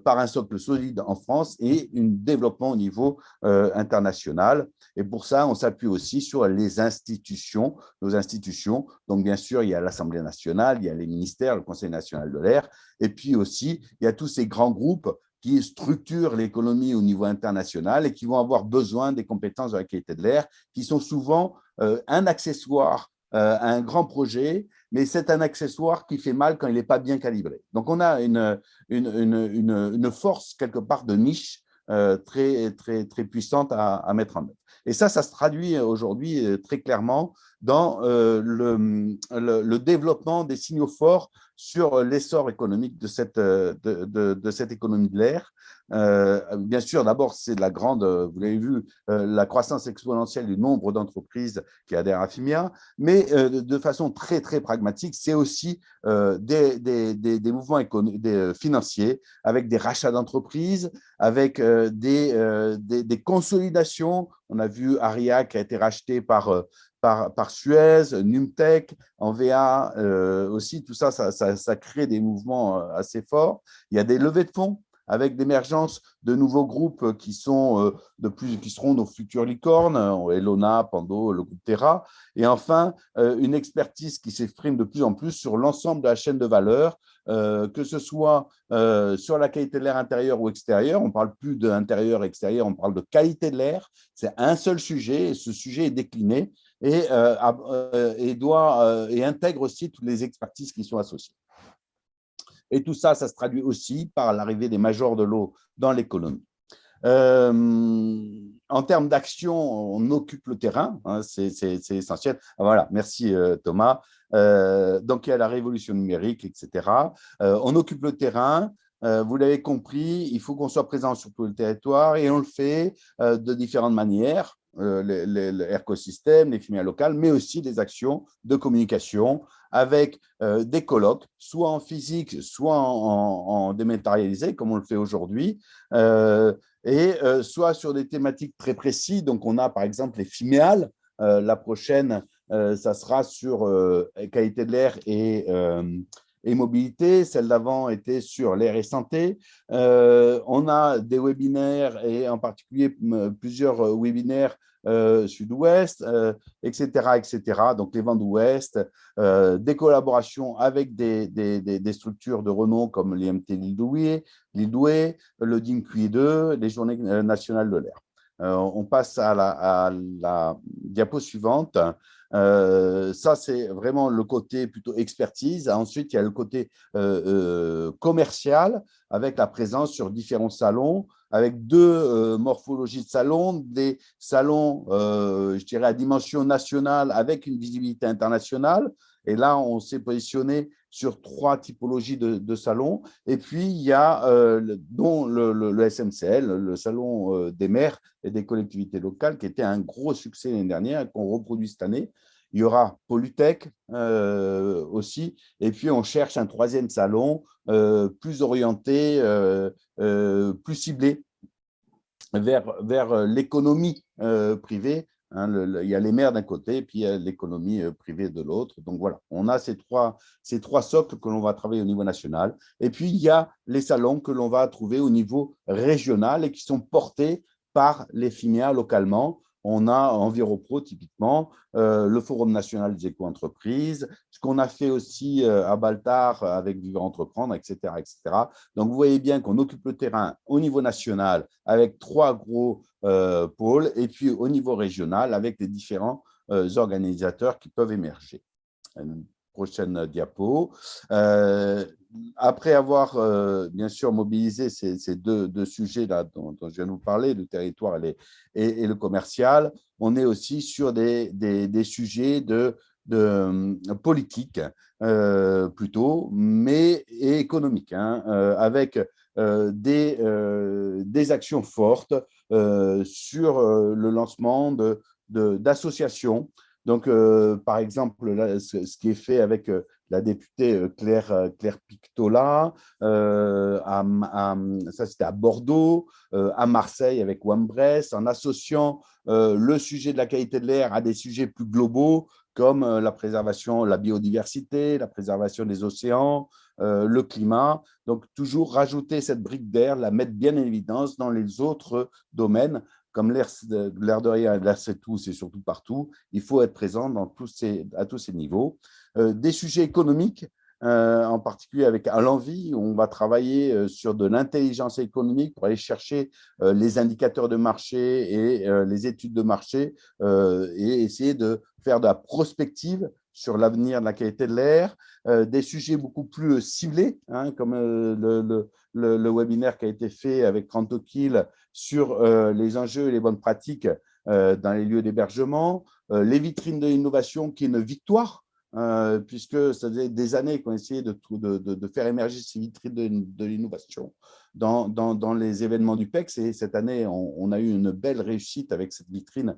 par un socle solide en France et un développement au niveau international. Et pour ça, on s'appuie aussi sur les institutions, nos institutions. Donc, bien sûr, il y a l'Assemblée nationale, il y a les ministères, le Conseil national de l'air, et puis aussi, il y a tous ces grands groupes qui structurent l'économie au niveau international et qui vont avoir besoin des compétences de la qualité de l'air, qui sont souvent un accessoire à un grand projet, mais c'est un accessoire qui fait mal quand il n'est pas bien calibré. Donc, on a une force quelque part de niche très puissante à mettre en œuvre. Et ça se traduit aujourd'hui très clairement dans le développement des signaux forts sur l'essor économique de cette économie de l'air. Bien sûr, d'abord, c'est de la grande, vous l'avez vu, la croissance exponentielle du nombre d'entreprises qui adhèrent à FIMIA, mais de façon très pragmatique, c'est aussi des mouvements financiers avec des rachats d'entreprises, avec des consolidations. On a vu Aria qui a été racheté par Suez, Numtech, Envea aussi, tout ça, ça crée des mouvements assez forts. Il y a des levées de fonds avec l'émergence de nouveaux groupes qui seront nos futures licornes, Elona, Pando, le groupe Terra, et enfin une expertise qui s'exprime de plus en plus sur l'ensemble de la chaîne de valeur, que ce soit sur la qualité de l'air intérieur ou extérieur. On ne parle plus d'intérieur, extérieur, on parle de qualité de l'air. C'est un seul sujet, et ce sujet est décliné et intègre aussi toutes les expertises qui sont associées. Et tout ça, ça se traduit aussi par l'arrivée des majors de l'eau dans l'économie. En termes d'action, on occupe le terrain, hein, c'est essentiel. Voilà, merci Thomas. Donc, il y a la révolution numérique, etc. On occupe le terrain. Vous l'avez compris, il faut qu'on soit présent sur tout le territoire et on le fait de différentes manières. L'écosystème, les filières locales, mais aussi des actions de communication avec des colloques, soit en physique, soit en dématérialisé, comme on le fait aujourd'hui, soit sur des thématiques très précises. Donc, on a par exemple les FIMEAL. La prochaine, ça sera sur qualité de l'air et mobilité. Celle d'avant était sur l'air et santé. On a des webinaires et en particulier plusieurs webinaires sud-ouest, etc., etc. Donc, les vents d'ouest, des collaborations avec des structures de renom comme l'IMT Lille-Douai, le DIMQI 2, les Journées nationales de l'air. On passe à la diapo suivante. Ça, c'est vraiment le côté plutôt expertise. Ensuite, il y a le côté commercial avec la présence sur différents salons, avec deux morphologies de salons, des salons, je dirais, à dimension nationale avec une visibilité internationale. Et là, on s'est positionné sur 3 typologies de salons. Et puis, il y a dont le SMCL, le salon des maires et des collectivités locales, qui était un gros succès l'année dernière et qu'on reproduit cette année. Il y aura Polytech aussi. Et puis, on cherche un 3e salon plus orienté, plus ciblé vers l'économie privée. Hein, il y a les maires d'un côté et puis il y a l'économie privée de l'autre. Donc voilà, on a ces trois socles que l'on va travailler au niveau national. Et puis il y a les salons que l'on va trouver au niveau régional et qui sont portés par les FIMIA localement. On a Enviropro typiquement, le Forum national des éco-entreprises, ce qu'on a fait aussi à Baltar avec Vivre Entreprendre, etc., etc. Donc, vous voyez bien qu'on occupe le terrain au niveau national avec 3 gros pôles et puis au niveau régional avec les différents organisateurs qui peuvent émerger. Prochaine diapo. Après avoir bien sûr mobilisé ces deux sujets-là dont je viens de vous parler, le territoire et le commercial, on est aussi sur des sujets de politique plutôt, mais économique, hein, avec des actions fortes sur le lancement d'associations. Donc, par exemple, là, ce qui est fait avec la députée Claire Pictola, ça c'était à Bordeaux, à Marseille avec Wambress, en associant le sujet de la qualité de l'air à des sujets plus globaux comme la préservation, la biodiversité, la préservation des océans, le climat. Donc, toujours rajouter cette brique d'air, la mettre bien en évidence dans les autres domaines, comme l'air de rien, l'air c'est tout, c'est surtout partout. Il faut être présent à tous ces niveaux. Des sujets économiques, en particulier avec À l'envie, on va travailler sur de l'intelligence économique pour aller chercher les indicateurs de marché et les études de marché et essayer de faire de la prospective sur l'avenir de la qualité de l'air, des sujets beaucoup plus ciblés, hein, comme le webinaire qui a été fait avec Rentokil sur les enjeux et les bonnes pratiques dans les lieux d'hébergement, les vitrines de l'innovation qui est une victoire, puisque ça faisait des années qu'on essayait de faire émerger ces vitrines de l'innovation dans les événements du PEX. Et cette année, on a eu une belle réussite avec cette vitrine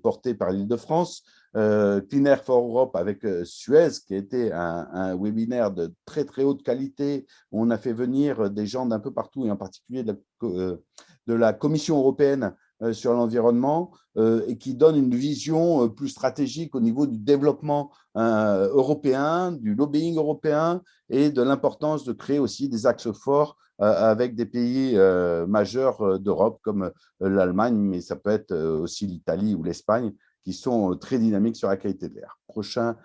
portée par l'Île-de-France. Clean Air for Europe avec Suez, qui a été un webinaire de très, très haute qualité, où on a fait venir des gens d'un peu partout, et en particulier de la Commission européenne sur l'environnement, et qui donne une vision plus stratégique au niveau du développement européen, du lobbying européen et de l'importance de créer aussi des axes forts avec des pays majeurs d'Europe comme l'Allemagne, mais ça peut être aussi l'Italie ou l'Espagne, qui sont très dynamiques sur la qualité de l'air. Prochain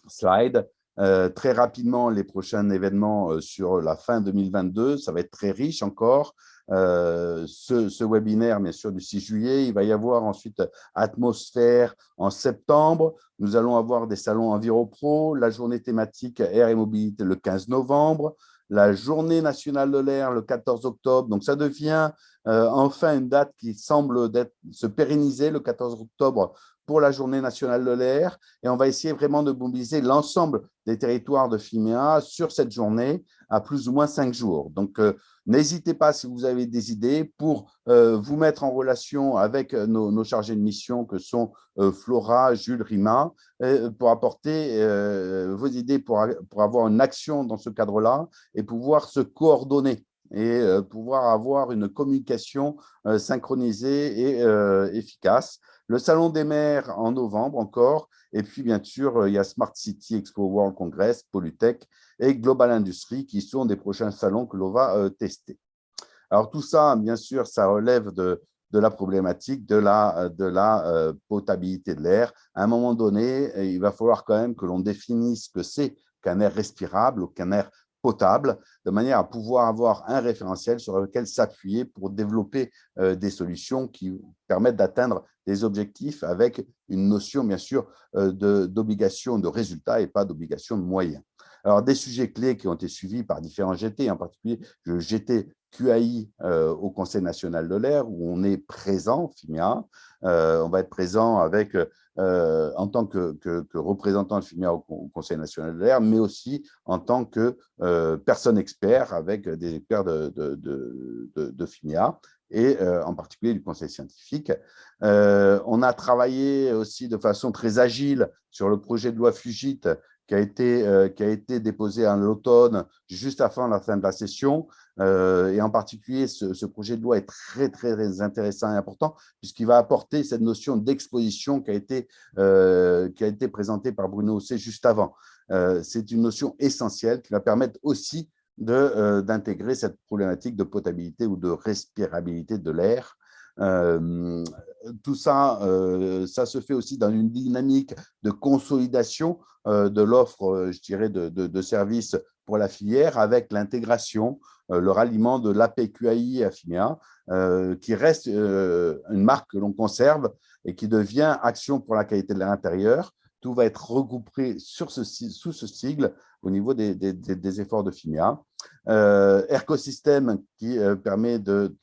slide. Très rapidement, les prochains événements sur la fin 2022, ça va être très riche encore. Ce webinaire, bien sûr, du 6 juillet. Il va y avoir ensuite Atmosphère en septembre. Nous allons avoir des salons EnviroPro, la journée thématique Air et Mobilité le 15 novembre, la journée nationale de l'air le 14 octobre. Donc, ça devient enfin une date qui semble se pérenniser le 14 octobre pour la journée nationale de l'air. Et on va essayer vraiment de mobiliser l'ensemble des territoires de FIMEA sur cette journée à plus ou moins 5 jours. Donc, n'hésitez pas, si vous avez des idées, pour vous mettre en relation avec nos chargés de mission que sont Flora, Jules, Rima, pour apporter vos idées pour avoir une action dans ce cadre-là et pouvoir se coordonner et pouvoir avoir une communication synchronisée et efficace. Le Salon des maires en novembre encore, et puis bien sûr, il y a Smart City Expo World Congress, Polytech et Global Industry qui sont des prochains salons que l'on va tester. Alors tout ça, bien sûr, ça relève de la problématique de la potabilité de l'air. À un moment donné, il va falloir quand même que l'on définisse ce que c'est qu'un air respirable ou qu'un air potable, de manière à pouvoir avoir un référentiel sur lequel s'appuyer pour développer des solutions qui permettent d'atteindre des objectifs avec une notion, bien sûr, d'obligation de résultat et pas d'obligation de moyens. Alors, des sujets clés qui ont été suivis par différents GT, en particulier le GT QAI au Conseil national de l'air, où on est présent, FIMEA. On va être présent avec, en tant que représentant de FIMEA au Conseil national de l'air, mais aussi en tant que personne expert avec des experts de FIMEA et en particulier du Conseil scientifique. On a travaillé aussi de façon très agile sur le projet de loi FUGIT qui a été déposé en l'automne, juste avant la fin de la session. Et en particulier, ce projet de loi est très, très intéressant et important, puisqu'il va apporter cette notion d'exposition qui a été présentée par Bruno Haussé juste avant. C'est une notion essentielle qui va permettre aussi d'intégrer cette problématique de potabilité ou de respirabilité de l'air. Tout ça, ça se fait aussi dans une dynamique de consolidation de l'offre, je dirais, de services pour la filière avec l'intégration, le ralliement de l'APQAI à FIMEA, qui reste une marque que l'on conserve et qui devient Action pour la qualité de l'air intérieur. Tout va être regroupé sous ce sigle au niveau des efforts de FIMEA. Ercosystème qui permet de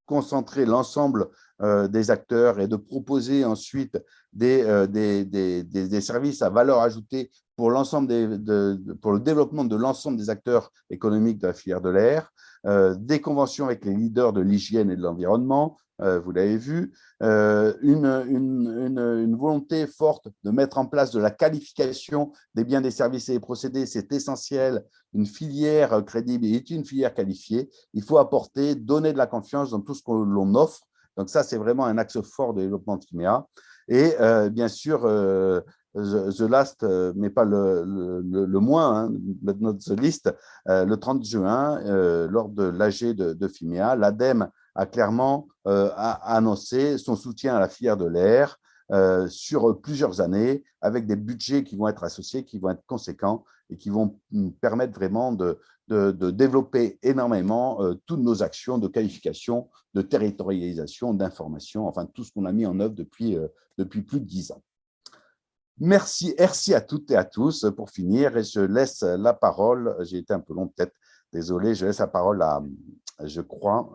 concentrer l'ensemble des acteurs et de proposer ensuite des services à valeur ajoutée pour le développement de l'ensemble des acteurs économiques de la filière de l'air, des conventions avec les leaders de l'hygiène et de l'environnement, vous l'avez vu, une volonté forte de mettre en place de la qualification des biens, des services et des procédés, c'est essentiel. Une filière crédible est une filière qualifiée. Il faut donner de la confiance dans tout ce que l'on offre. Donc ça, c'est vraiment un axe fort de développement de FIMEA. Et bien sûr, the last, mais pas le moins, hein, but not the least, le 30 juin, lors de l'AG de FIMEA, l'ADEME a clairement annoncé son soutien à la filière de l'air sur plusieurs années, avec des budgets qui vont être associés, qui vont être conséquents et qui vont permettre vraiment de développer énormément toutes nos actions de qualification, de territorialisation, d'information, enfin tout ce qu'on a mis en œuvre depuis plus de 10 ans. Merci à toutes et à tous pour finir, et je laisse la parole, j'ai été un peu long peut-être, désolé, je laisse la parole à, je crois,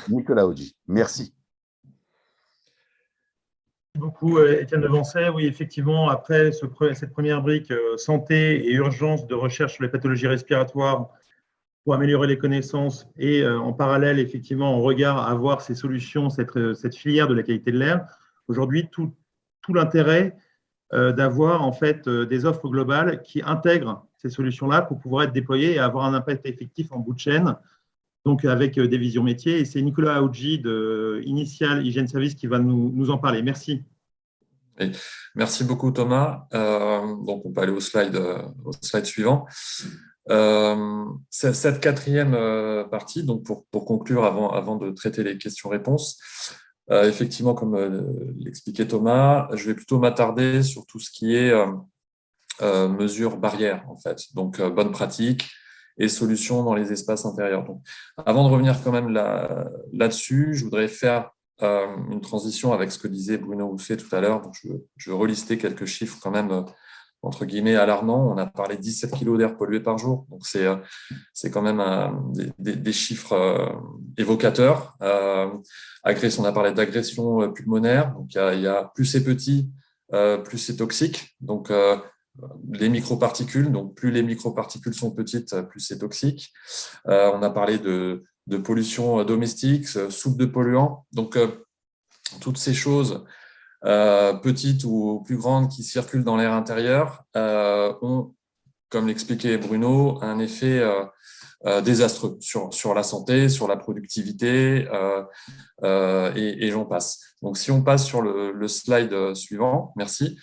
Nicolas Augy. Merci. Merci beaucoup, Étienne Devancet. Oui, effectivement, après cette première brique santé et urgence de recherche sur les pathologies respiratoires pour améliorer les connaissances et en parallèle, effectivement, en regard à voir ces solutions, cette filière de la qualité de l'air. Aujourd'hui, tout l'intérêt d'avoir en fait des offres globales qui intègrent ces solutions-là pour pouvoir être déployées et avoir un impact effectif en bout de chaîne, donc avec des visions métiers. Et c'est Nicolas Augy de Initial Hygiene Service qui va nous en parler. Merci. Et merci beaucoup, Thomas. Donc, on peut aller au slide suivant. Cette quatrième partie, donc pour conclure avant de traiter les questions-réponses, effectivement, comme l'expliquait Thomas, je vais plutôt m'attarder sur tout ce qui est mesures barrières, en fait. Donc, bonnes pratiques et solutions dans les espaces intérieurs. Donc, avant de revenir quand même là-dessus, je voudrais faire une transition avec ce que disait Bruno Rousset tout à l'heure. Donc, je vais relister quelques chiffres quand même, entre guillemets, alarmants. On a parlé de 17 kg d'air pollué par jour. Donc, c'est quand même des chiffres évocateurs. On a parlé d'agression pulmonaire. Donc, il y a plus c'est petit, plus c'est toxique. Donc, les microparticules, donc plus les microparticules sont petites, plus c'est toxique. On a parlé de pollution domestique, soupe de polluants. Donc, toutes ces choses petites ou plus grandes qui circulent dans l'air intérieur ont, comme l'expliquait Bruno, un effet désastreux sur la santé, sur la productivité et j'en passe. Donc, si on passe sur le slide suivant, merci.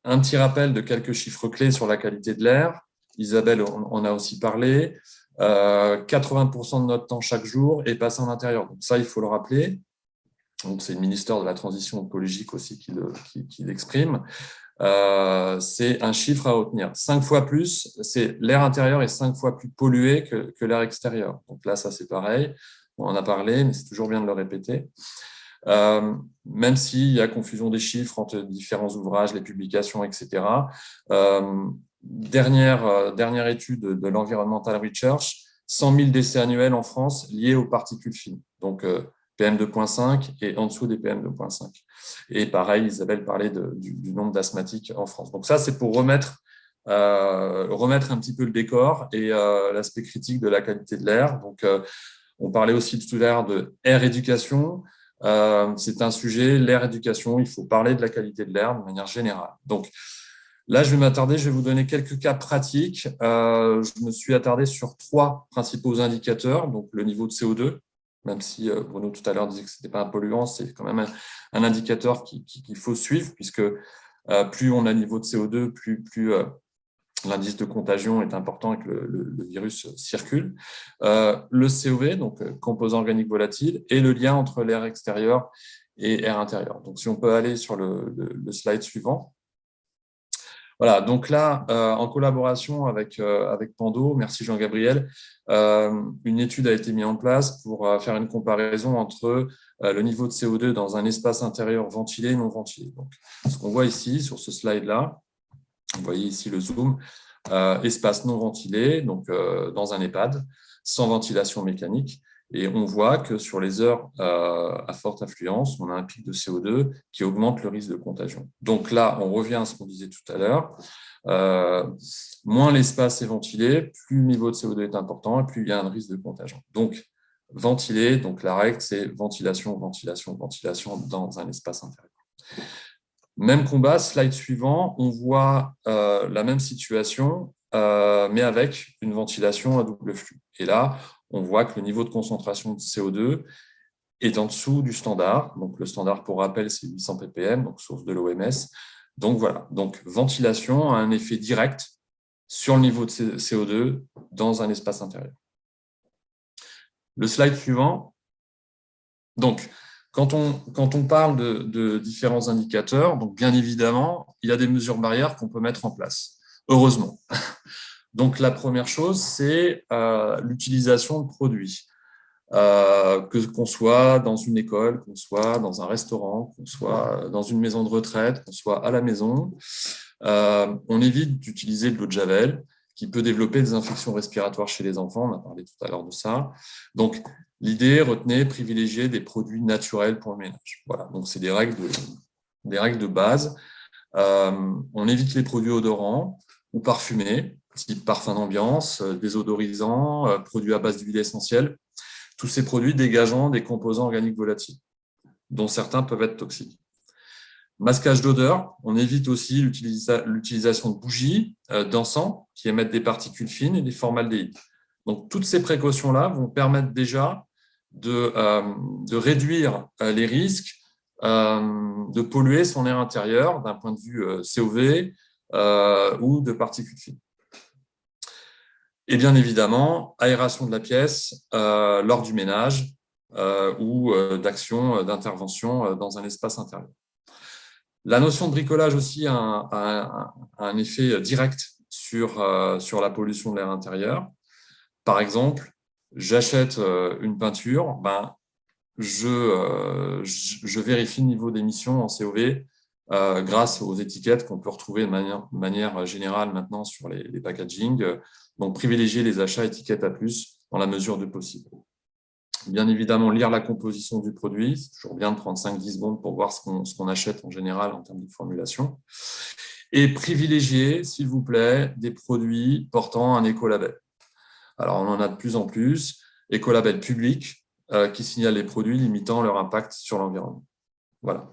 Un petit rappel de quelques chiffres clés sur la qualité de l'air. Isabelle en a aussi parlé. 80% de notre temps chaque jour est passé en intérieur. Donc ça, il faut le rappeler. Donc c'est le ministère de la Transition écologique aussi qui l'exprime. C'est un chiffre à retenir. 5 fois plus, l'air intérieur est 5 fois plus pollué que l'air extérieur. Donc là, ça c'est pareil. On en a parlé, mais c'est toujours bien de le répéter. Même s'il y a confusion des chiffres entre différents ouvrages, les publications, etc. Dernière étude de l'Environmental Research, 100 000 décès annuels en France liés aux particules fines, donc PM2.5 et en dessous des PM2.5. Et pareil, Isabelle parlait du nombre d'asthmatiques en France. Donc ça, c'est pour remettre un petit peu le décor et l'aspect critique de la qualité de l'air. Donc, on parlait aussi tout à l'heure de air éducation. C'est un sujet, l'air éducation, il faut parler de la qualité de l'air de manière générale. Donc, là, je vais m'attarder, je vais vous donner quelques cas pratiques. Je me suis attardé sur 3 principaux indicateurs, donc le niveau de CO2, même si Bruno tout à l'heure disait que ce n'était pas un polluant, c'est quand même un indicateur qu'il faut suivre, puisque plus on a un niveau de CO2, plus l'indice de contagion est important et que le virus circule. Le COV, donc composant organique volatile, et le lien entre l'air extérieur et air intérieur. Donc, si on peut aller sur le slide suivant. Voilà, donc là, en collaboration avec Pando, merci Jean-Gabriel, une étude a été mise en place pour faire une comparaison entre le niveau de CO2 dans un espace intérieur ventilé et non ventilé. Donc, ce qu'on voit ici, sur ce slide-là, vous voyez ici le zoom, espace non ventilé, donc dans un EHPAD, sans ventilation mécanique. Et on voit que sur les heures à forte affluence, on a un pic de CO2 qui augmente le risque de contagion. Donc là, on revient à ce qu'on disait tout à l'heure. Moins l'espace est ventilé, plus le niveau de CO2 est important et plus il y a un risque de contagion. Donc, ventilé, donc la règle, c'est ventilation, ventilation, ventilation dans un espace intérieur. Même combat, slide suivant, on voit la même situation, mais avec une ventilation à double flux. Et là, on voit que le niveau de concentration de CO2 est en dessous du standard. Donc, le standard, pour rappel, c'est 800 ppm, donc source de l'OMS. Donc, voilà. Donc, ventilation a un effet direct sur le niveau de CO2 dans un espace intérieur. Le slide suivant. Donc, quand on parle de différents indicateurs, donc bien évidemment, il y a des mesures barrières qu'on peut mettre en place, heureusement. Donc, la première chose, c'est l'utilisation de produits. Qu'on soit dans une école, qu'on soit dans un restaurant, qu'on soit dans une maison de retraite, qu'on soit à la maison, on évite d'utiliser de l'eau de Javel, qui peut développer des infections respiratoires chez les enfants. On a parlé tout à l'heure de ça. Donc, l'idée, retenez, privilégier des produits naturels pour le ménage. Voilà, donc c'est des règles de base. On évite les produits odorants ou parfumés, type parfum d'ambiance, désodorisants, produits à base d'huile essentielle. Tous ces produits dégageant des composants organiques volatiles, dont certains peuvent être toxiques. Masquage d'odeur, on évite aussi l'utilisation de bougies, d'encens, qui émettent des particules fines et des formaldéhydes. Donc, toutes ces précautions-là vont permettre déjà de réduire les risques de polluer son air intérieur d'un point de vue COV ou de particules fines. Et bien évidemment, aération de la pièce lors du ménage ou d'action d'intervention dans un espace intérieur. La notion de bricolage aussi a un effet direct sur la pollution de l'air intérieur. Par exemple, j'achète une peinture, je vérifie le niveau d'émission en COV grâce aux étiquettes qu'on peut retrouver de manière générale maintenant sur les packaging. Donc, privilégier les achats étiquettes A+, dans la mesure du possible. Bien évidemment, lire la composition du produit. C'est toujours bien de prendre 5-10 secondes pour voir ce qu'on achète en général en termes de formulation. Et privilégier, s'il vous plaît, des produits portant un écolabel. Alors, on en a de plus en plus. Écolabel public qui signale les produits limitant leur impact sur l'environnement. Voilà.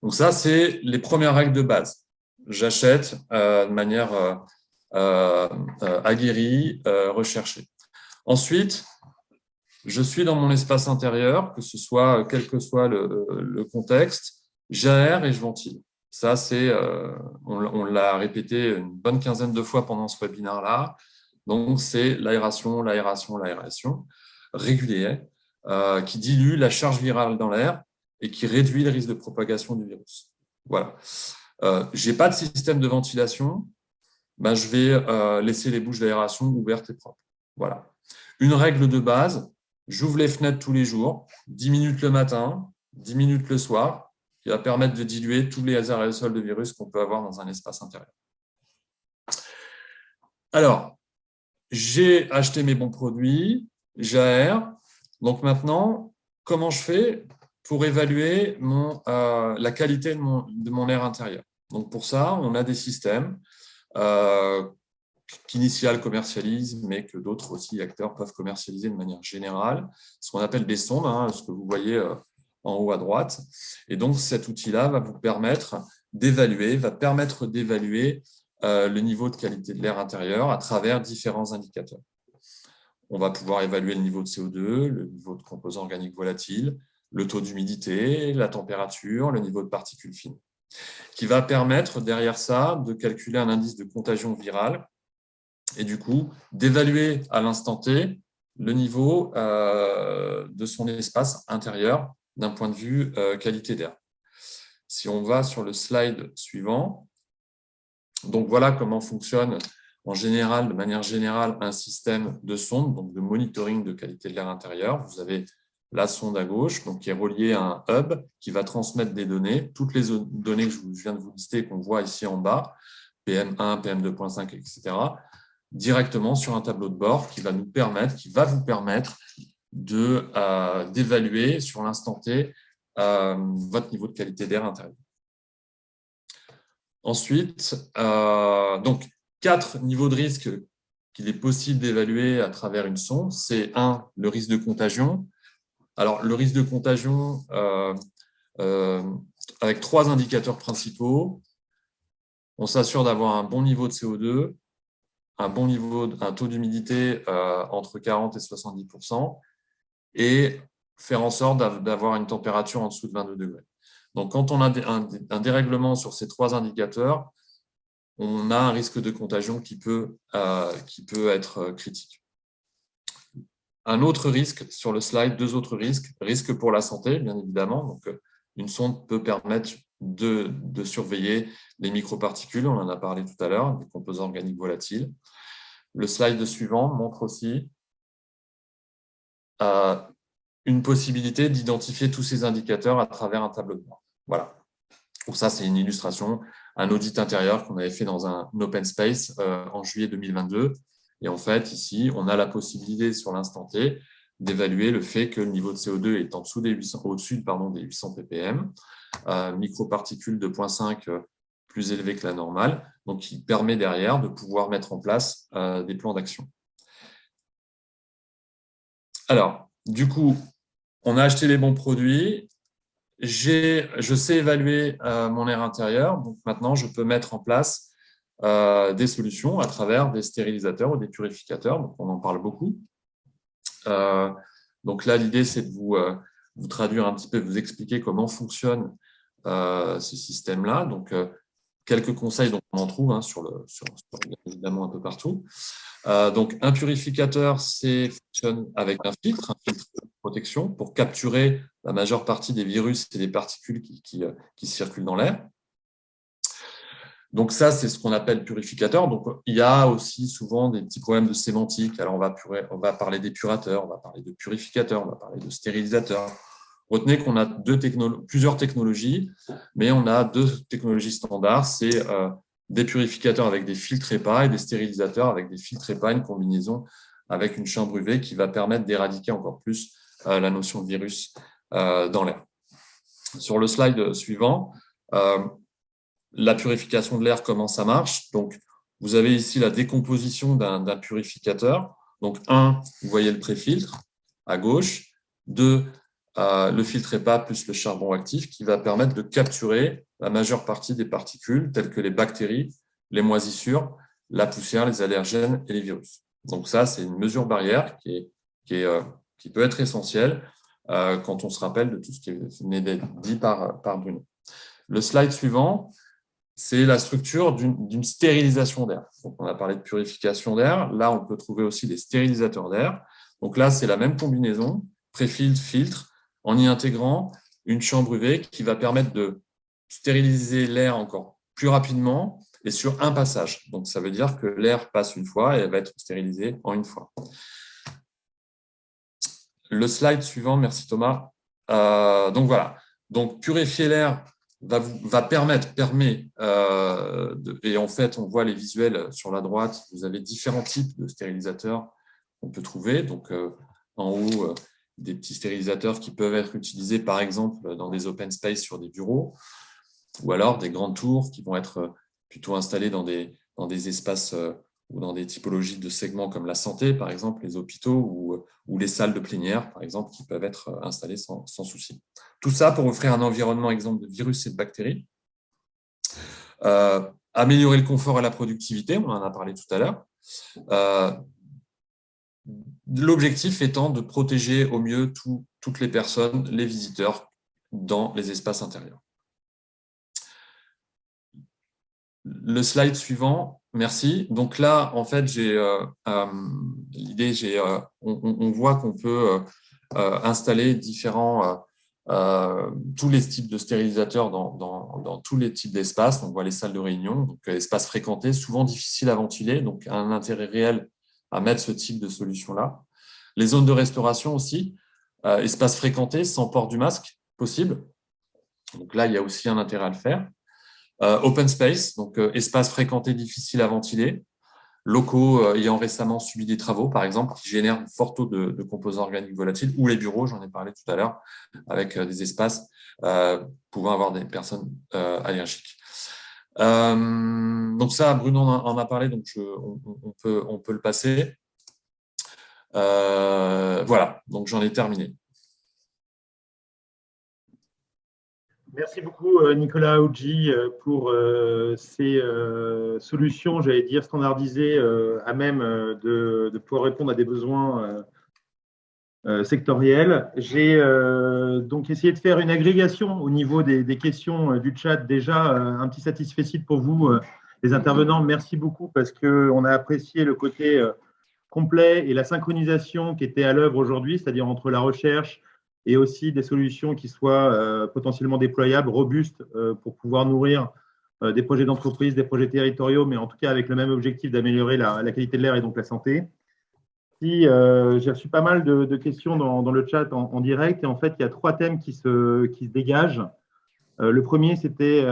Donc ça, c'est les premières règles de base. J'achète de manière aguerrie, recherchée. Ensuite, je suis dans mon espace intérieur, quel que soit le contexte, j'aère et je ventile. Ça, on l'a répété une bonne quinzaine de fois pendant ce webinaire-là. Donc, c'est l'aération régulière qui dilue la charge virale dans l'air et qui réduit le risque de propagation du virus. Voilà. Je n'ai pas de système de ventilation, je vais laisser les bouches d'aération ouvertes et propres. Voilà. Une règle de base, j'ouvre les fenêtres tous les jours, 10 minutes le matin, 10 minutes le soir, qui va permettre de diluer tous les aérosols de virus qu'on peut avoir dans un espace intérieur. Alors, j'ai acheté mes bons produits, j'aère. Donc maintenant, comment je fais pour évaluer la qualité de mon air intérieur? Donc pour ça, on a des systèmes qu'Initial commercialise, mais que d'autres aussi acteurs peuvent commercialiser de manière générale, ce qu'on appelle des sondes, ce que vous voyez en haut à droite. Et donc cet outil-là va vous permettre d'évaluer, le niveau de qualité de l'air intérieur à travers différents indicateurs. On va pouvoir évaluer le niveau de CO2, le niveau de composants organiques volatiles, le taux d'humidité, la température, le niveau de particules fines, qui va permettre derrière ça de calculer un indice de contagion virale et du coup d'évaluer à l'instant T le niveau de son espace intérieur d'un point de vue qualité d'air. Si on va sur le slide suivant, donc voilà comment fonctionne en général, de manière générale, un système de sonde, donc de monitoring de qualité de l'air intérieur. Vous avez la sonde à gauche, donc qui est reliée à un hub qui va transmettre des données, toutes les données que je viens de vous lister, qu'on voit ici en bas, PM1, PM2.5, etc., directement sur un tableau de bord qui va vous permettre d'évaluer sur l'instant T votre niveau de qualité d'air intérieur. Ensuite, donc 4 niveaux de risque qu'il est possible d'évaluer à travers une sonde. C'est 1, le risque de contagion. Alors, le risque de contagion, avec 3 indicateurs principaux, on s'assure d'avoir un bon niveau de CO2, un taux d'humidité entre 40 et 70%, et faire en sorte d'avoir une température en dessous de 22 degrés. Donc, quand on a un dérèglement sur ces 3 indicateurs, on a un risque de contagion qui peut être critique. Un autre risque sur le slide, 2 autres risques pour la santé, bien évidemment. Donc, une sonde peut permettre de surveiller les microparticules, on en a parlé tout à l'heure, des composants organiques volatiles. Le slide suivant montre aussi une possibilité d'identifier tous ces indicateurs à travers un tableau de bord. Voilà. Donc ça, c'est une illustration, un audit intérieur qu'on avait fait dans un open space en juillet 2022. Et en fait, ici, on a la possibilité sur l'instant T d'évaluer le fait que le niveau de CO2 est au-dessus des 800 ppm, microparticules de 0,5 plus élevées que la normale, donc qui permet derrière de pouvoir mettre en place des plans d'action. Alors, du coup, on a acheté les bons produits, je sais évaluer mon air intérieur, donc maintenant je peux mettre en place des solutions à travers des stérilisateurs ou des purificateurs, donc on en parle beaucoup. Donc là, l'idée, c'est de vous traduire un petit peu, vous expliquer comment fonctionne ce système-là. Donc, quelques conseils, donc on en trouve évidemment un peu partout. Donc, un purificateur, fonctionne avec un filtre de protection pour capturer la majeure partie des virus et des particules qui circulent dans l'air. Donc ça, c'est ce qu'on appelle purificateur. Donc il y a aussi souvent des petits problèmes de sémantique. Alors on va parler d'épurateurs, on va parler de purificateurs, on va parler de stérilisateurs. Retenez qu'on a plusieurs technologies, mais on a 2 technologies standards. C'est des purificateurs avec des filtres HEPA et des stérilisateurs avec des filtres HEPA, une combinaison avec une chambre UV qui va permettre d'éradiquer encore plus la notion de virus dans l'air. Sur le slide suivant, la purification de l'air, comment ça marche. Donc, vous avez ici la décomposition d'un purificateur. Donc, 1, vous voyez le pré-filtre à gauche. 2, le filtre HEPA plus le charbon actif qui va permettre de capturer la majeure partie des particules telles que les bactéries, les moisissures, la poussière, les allergènes et les virus. Donc ça, c'est une mesure barrière qui peut être essentielle quand on se rappelle de tout ce qui venait d'être dit par Bruno. Le slide suivant, c'est la structure d'une stérilisation d'air. Donc, on a parlé de purification d'air. Là, on peut trouver aussi des stérilisateurs d'air. Donc là, c'est la même combinaison, pré-filtre, filtre, en y intégrant une chambre UV qui va permettre de stériliser l'air encore plus rapidement et sur un passage. Donc, ça veut dire que l'air passe une fois et elle va être stérilisée en une fois. Le slide suivant, merci Thomas. Donc voilà. Donc, purifier l'air permet, et en fait, on voit les visuels sur la droite, vous avez différents types de stérilisateurs qu'on peut trouver. Donc, en haut, des petits stérilisateurs qui peuvent être utilisés, par exemple, dans des open space sur des bureaux, ou alors des grandes tours qui vont être plutôt installées dans des espaces ou dans des typologies de segments comme la santé, par exemple, les hôpitaux ou les salles de plénière, par exemple, qui peuvent être installées sans souci. Tout ça pour offrir un environnement exempt de virus et de bactéries. Améliorer le confort et la productivité, on en a parlé tout à l'heure. L'objectif étant de protéger au mieux toutes les personnes, les visiteurs, dans les espaces intérieurs. Le slide suivant, merci. Donc là, en fait, on voit qu'on peut installer tous les types de stérilisateurs dans tous les types d'espaces. On voit les salles de réunion, donc espaces fréquentés, souvent difficiles à ventiler, donc un intérêt réel à mettre ce type de solution-là. Les zones de restauration aussi, espaces fréquentés sans port du masque possible. Donc là, il y a aussi un intérêt à le faire. Open space, donc espaces fréquentés difficiles à ventiler, locaux ayant récemment subi des travaux, par exemple, qui génèrent un fort taux de composants organiques volatiles, ou les bureaux, j'en ai parlé tout à l'heure, avec des espaces pouvant avoir des personnes allergiques. Donc ça, Bruno en a parlé, donc on peut le passer. Voilà, donc j'en ai terminé. Merci beaucoup, Nicolas Aoudji, pour ces solutions, j'allais dire, standardisées à même de pouvoir répondre à des besoins sectorielles. J'ai donc essayé de faire une agrégation au niveau des questions du chat. Déjà, un petit satisfecit pour vous, les intervenants. Merci beaucoup parce qu'on a apprécié le côté complet et la synchronisation qui était à l'œuvre aujourd'hui, c'est-à-dire entre la recherche et aussi des solutions qui soient potentiellement déployables, robustes, pour pouvoir nourrir des projets d'entreprise, des projets territoriaux, mais en tout cas avec le même objectif d'améliorer la qualité de l'air et donc la santé. J'ai reçu pas mal de questions dans le chat en direct, et en fait, il y a 3 thèmes qui se dégagent. Le premier, c'était,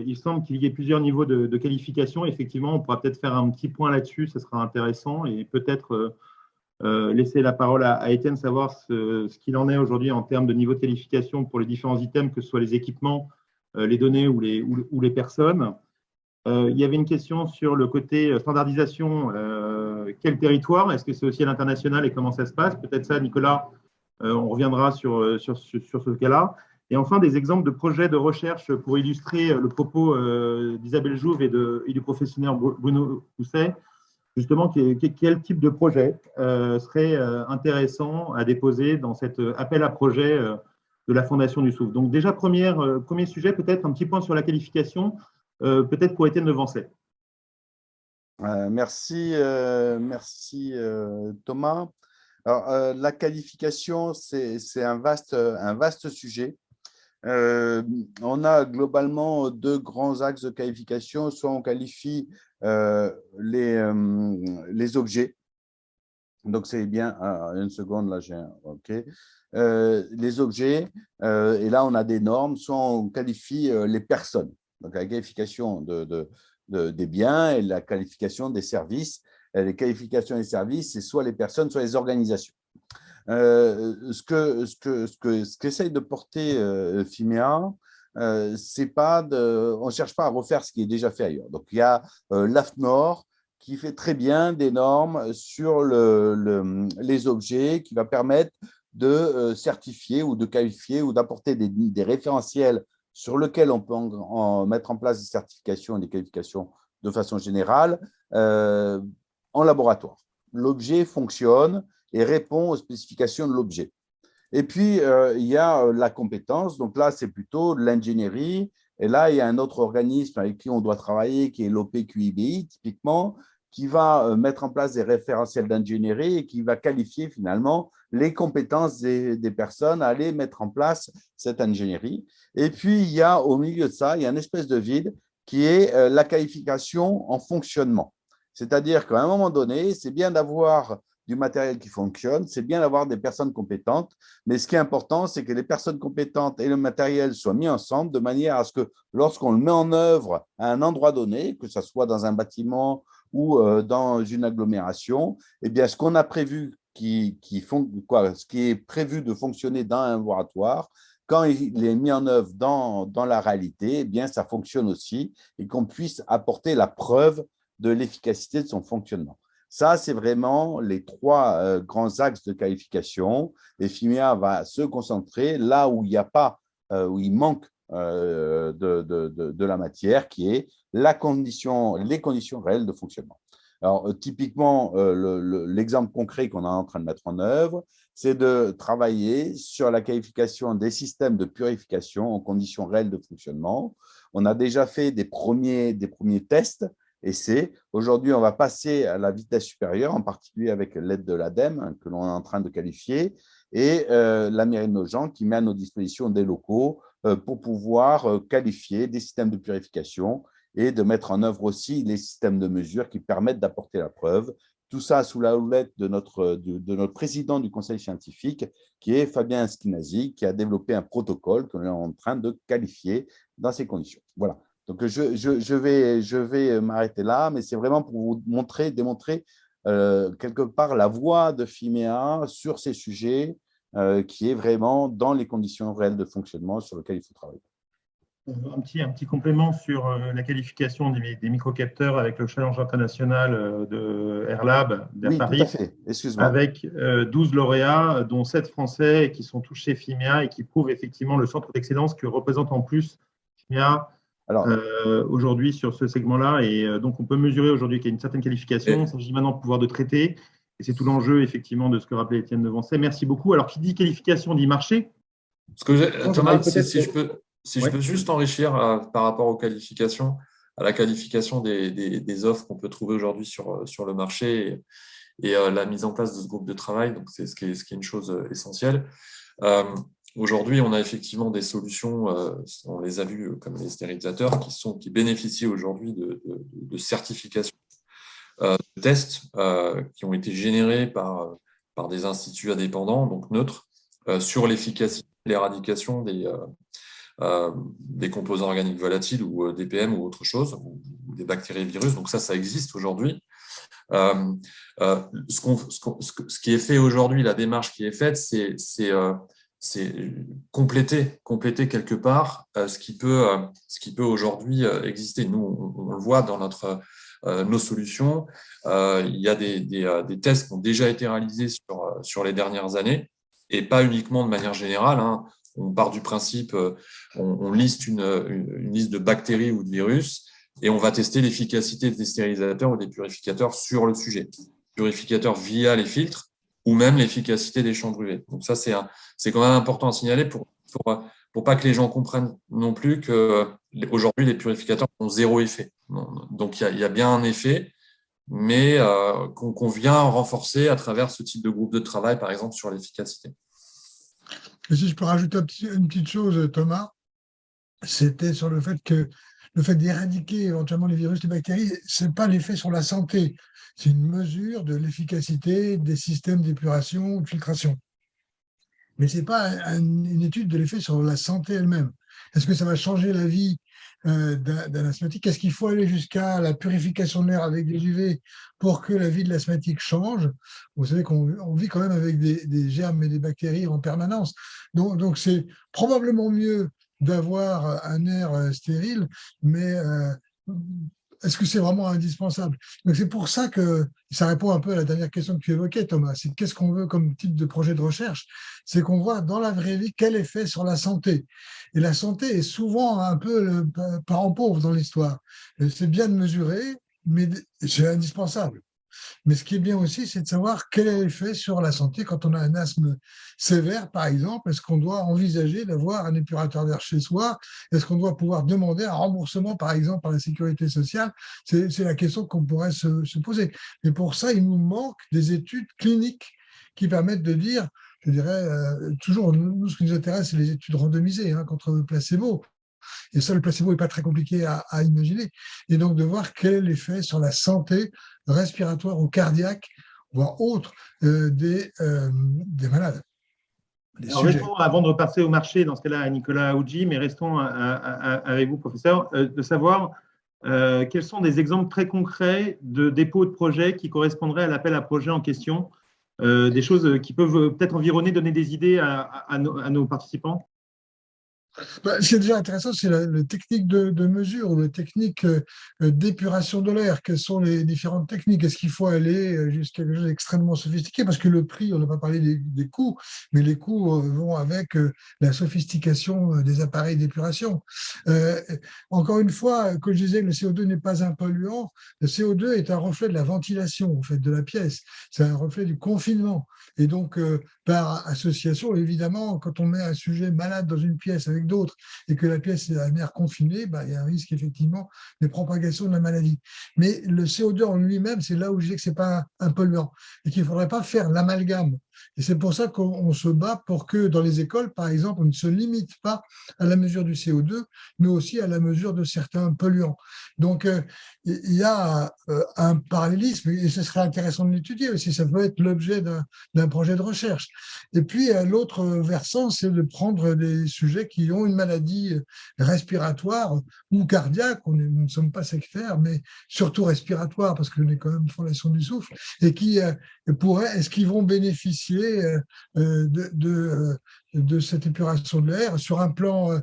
il semble qu'il y ait plusieurs niveaux de qualification. Effectivement, on pourra peut-être faire un petit point là-dessus, ce sera intéressant, et peut-être laisser la parole à Étienne, savoir ce qu'il en est aujourd'hui en termes de niveau de qualification pour les différents items, que ce soit les équipements, les données ou les personnes. Il y avait une question sur le côté standardisation. Quel territoire? Est-ce que c'est aussi à l'international et comment ça se passe? Peut-être ça, Nicolas, on reviendra sur ce cas-là. Et enfin, des exemples de projets de recherche pour illustrer le propos d'Isabelle Jouve et du professeur Bruno Housset. Justement, quel type de projet serait intéressant à déposer dans cet appel à projet de la Fondation du Souffle? Donc déjà, premier sujet, peut-être un petit point sur la qualification, peut-être pour Étienne Devancet. Merci Thomas. Alors, la qualification, c'est un vaste sujet. On a globalement 2 grands axes de qualification. Soit on qualifie les objets. Donc, c'est bien. Une seconde, là, j'ai un. OK. Les objets, et là, on a des normes. Soit on qualifie les personnes. Donc, la qualification des biens et la qualification des services. Les qualifications des services, c'est soit les personnes, soit les organisations. Ce qu'essaye de porter Fimea, c'est pas on ne cherche pas à refaire ce qui est déjà fait ailleurs. Donc, il y a l'AFNOR qui fait très bien des normes sur les objets, qui va permettre de certifier ou de qualifier ou d'apporter des référentiels sur lesquels on peut mettre en place des certifications et des qualifications de façon générale en laboratoire. L'objet fonctionne et répond aux spécifications de l'objet. Et puis, il y a la compétence. Donc là, c'est plutôt de l'ingénierie. Et là, il y a un autre organisme avec qui on doit travailler, qui est l'OPQIBI, typiquement, qui va mettre en place des référentiels d'ingénierie et qui va qualifier finalement les compétences des personnes à aller mettre en place cette ingénierie. Et puis, il y a au milieu de ça, il y a une espèce de vide qui est la qualification en fonctionnement. C'est-à-dire qu'à un moment donné, c'est bien d'avoir du matériel qui fonctionne, c'est bien d'avoir des personnes compétentes, mais ce qui est important, c'est que les personnes compétentes et le matériel soient mis ensemble de manière à ce que lorsqu'on le met en œuvre à un endroit donné, que ce soit dans un bâtiment ou dans une agglomération, eh bien, ce qu'on a prévu ce qui est prévu de fonctionner dans un laboratoire, quand il est mis en œuvre dans la réalité, eh bien, ça fonctionne aussi et qu'on puisse apporter la preuve de l'efficacité de son fonctionnement. Ça, c'est vraiment les 3 grands axes de qualification. Et Fimea va se concentrer là où il n'y a pas, où il manque de la matière, qui est les conditions réelles de fonctionnement. Alors, typiquement, l'exemple concret qu'on est en train de mettre en œuvre, c'est de travailler sur la qualification des systèmes de purification en conditions réelles de fonctionnement. On a déjà fait des premiers tests. Et aujourd'hui, on va passer à la vitesse supérieure, en particulier avec l'aide de l'ADEME, que l'on est en train de qualifier, et la mairie de Nogent qui met à nos dispositions des locaux pour pouvoir qualifier des systèmes de purification et de mettre en œuvre aussi les systèmes de mesure qui permettent d'apporter la preuve. Tout ça sous la houlette de notre président du conseil scientifique, qui est Fabien Schinazi, qui a développé un protocole que l'on est en train de qualifier dans ces conditions. Voilà. Donc, je vais m'arrêter là, mais c'est vraiment pour vous démontrer quelque part la voix de Fimea sur ces sujets qui est vraiment dans les conditions réelles de fonctionnement sur lesquelles il faut travailler. Un petit complément sur la qualification des microcapteurs avec le challenge international de Airlab Oui, Paris. tout à fait. Excuse-moi. Avec 12 lauréats, dont 7 Français qui sont tous chez Fimea et qui prouvent effectivement le centre d'excellence que représente en plus Fimea aujourd'hui sur ce segment-là. Et donc, on peut mesurer aujourd'hui qu'il y a une certaine qualification. Il s'agit maintenant de pouvoir de traiter. Et c'est tout l'enjeu, effectivement, de ce que rappelait Étienne Devancey. Merci beaucoup. Alors, qui dit qualification dit marché. Thomas, si je peux juste enrichir par rapport aux qualifications, à la qualification des offres qu'on peut trouver aujourd'hui sur le marché et la mise en place de ce groupe de travail, donc c'est ce qui est une chose essentielle. Aujourd'hui, on a effectivement des solutions, on les a vues comme les stérilisateurs, qui bénéficient aujourd'hui de certifications de tests qui ont été générés par des instituts indépendants, donc neutres, sur l'efficacité et l'éradication des composants organiques volatiles ou des PM ou autre chose, ou des bactéries et virus. Donc ça existe aujourd'hui. Ce qui est fait aujourd'hui, la démarche qui est faite, c'est compléter quelque part ce qui peut aujourd'hui exister. Nous, on le voit dans nos solutions. Il y a des tests qui ont déjà été réalisés sur les dernières années, et pas uniquement de manière générale. On part du principe, on liste une liste de bactéries ou de virus, et on va tester l'efficacité des stérilisateurs ou des purificateurs sur le sujet. Purificateurs via les filtres, ou même l'efficacité des champs brûlés. Donc ça, c'est quand même important à signaler pour pas que les gens comprennent non plus qu'aujourd'hui, les purificateurs ont zéro effet. Donc il y a bien un effet, mais qu'on vient renforcer à travers ce type de groupe de travail, par exemple, sur l'efficacité. Et si je peux rajouter une petite chose, Thomas, c'était sur le fait d'éradiquer éventuellement les virus, les bactéries, ce n'est pas l'effet sur la santé, c'est une mesure de l'efficacité des systèmes d'épuration ou de filtration. Mais ce n'est pas une étude de l'effet sur la santé elle-même. Est-ce que ça va changer la vie d'un asthmatique? Est-ce qu'il faut aller jusqu'à la purification de l'air avec des UV pour que la vie de l'asthmatique change? Vous savez qu'on vit quand même avec des germes et des bactéries en permanence. Donc c'est probablement mieux d'avoir un air stérile, mais est-ce que c'est vraiment indispensable? Donc c'est pour ça que ça répond un peu à la dernière question que tu évoquais, Thomas. C'est qu'est-ce qu'on veut comme type de projet de recherche? C'est qu'on voit dans la vraie vie quel effet sur la santé. Et la santé est souvent un peu le parent pauvre dans l'histoire. C'est bien de mesurer, mais c'est indispensable. Mais ce qui est bien aussi, c'est de savoir quel est l'effet sur la santé quand on a un asthme sévère, par exemple. Est-ce qu'on doit envisager d'avoir un épurateur d'air chez soi? Est-ce qu'on doit pouvoir demander un remboursement, par exemple, par la sécurité sociale? C'est la question qu'on pourrait se poser. Mais pour ça, il nous manque des études cliniques qui permettent de dire, je dirais, toujours, nous, ce qui nous intéresse, c'est les études randomisées contre le placebo. Et ça, le placebo n'est pas très compliqué à imaginer. Et donc, de voir quel est l'effet sur la santé respiratoire ou cardiaque, voire autre, des malades. Restons, avant de repasser au marché, dans ce cas-là, à Nicolas Aoudji, mais restons avec vous, professeur, de savoir quels sont des exemples très concrets de dépôts de projets qui correspondraient à l'appel à projet en question, des choses qui peuvent peut-être environner, donner des idées à nos participants. Ce qui est déjà intéressant, c'est la technique de mesure ou la technique d'épuration de l'air. Quelles sont les différentes techniques? Est-ce qu'il faut aller jusqu'à quelque chose d'extrêmement sophistiqué? Parce que le prix, on n'a pas parlé des coûts, mais les coûts vont avec la sophistication des appareils d'épuration. Encore une fois, comme je disais, le CO2 n'est pas un polluant. Le CO2 est un reflet de la ventilation, en fait, de la pièce. C'est un reflet du confinement. Et donc, par association, évidemment, quand on met un sujet malade dans une pièce avec d'autres et que la pièce est un air confiné, il y a un risque effectivement de propagation de la maladie. Mais le CO2 en lui-même, c'est là où je dis que ce n'est pas un polluant et qu'il ne faudrait pas faire l'amalgame. Et c'est pour ça qu'on se bat pour que dans les écoles, par exemple, on ne se limite pas à la mesure du CO2, mais aussi à la mesure de certains polluants. Donc, il y a un parallélisme et ce serait intéressant de l'étudier aussi. Ça peut être l'objet d'un projet de recherche. Et puis, l'autre versant, c'est de prendre des sujets qui ont une maladie respiratoire ou cardiaque. Nous ne sommes pas sectaires, mais surtout respiratoire, parce qu'on est quand même une fondation du souffle, et qui est-ce qu'ils vont bénéficier de cette épuration de l'air sur un plan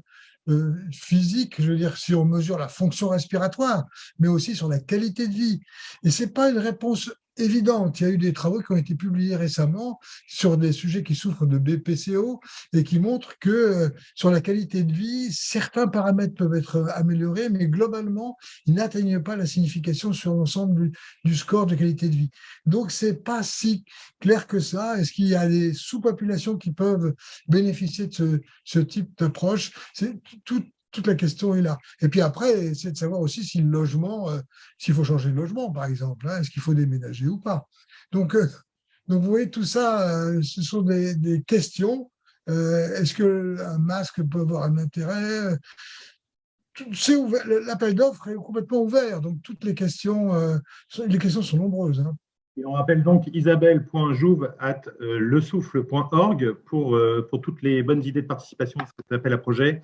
physique, je veux dire, si on mesure la fonction respiratoire, mais aussi sur la qualité de vie. Et ce n'est pas une réponse évidente. Il y a eu des travaux qui ont été publiés récemment sur des sujets qui souffrent de BPCO et qui montrent que sur la qualité de vie, certains paramètres peuvent être améliorés, mais globalement, ils n'atteignent pas la signification sur l'ensemble du score de qualité de vie. Donc, c'est pas si clair que ça. Est-ce qu'il y a des sous-populations qui peuvent bénéficier de ce type d'approche? C'est toute la question est là. Et puis après, c'est de savoir aussi si le logement, s'il faut changer de logement, par exemple, hein, est-ce qu'il faut déménager ou pas. Donc vous voyez, tout ça, ce sont des questions. Est-ce qu'un masque peut avoir un intérêt? C'est ouvert, l'appel d'offres est complètement ouvert, donc toutes les questions sont nombreuses. Hein. Et on rappelle donc isabelle.jouve@lesouffle.org pour toutes les bonnes idées de participation à cet appel à projet.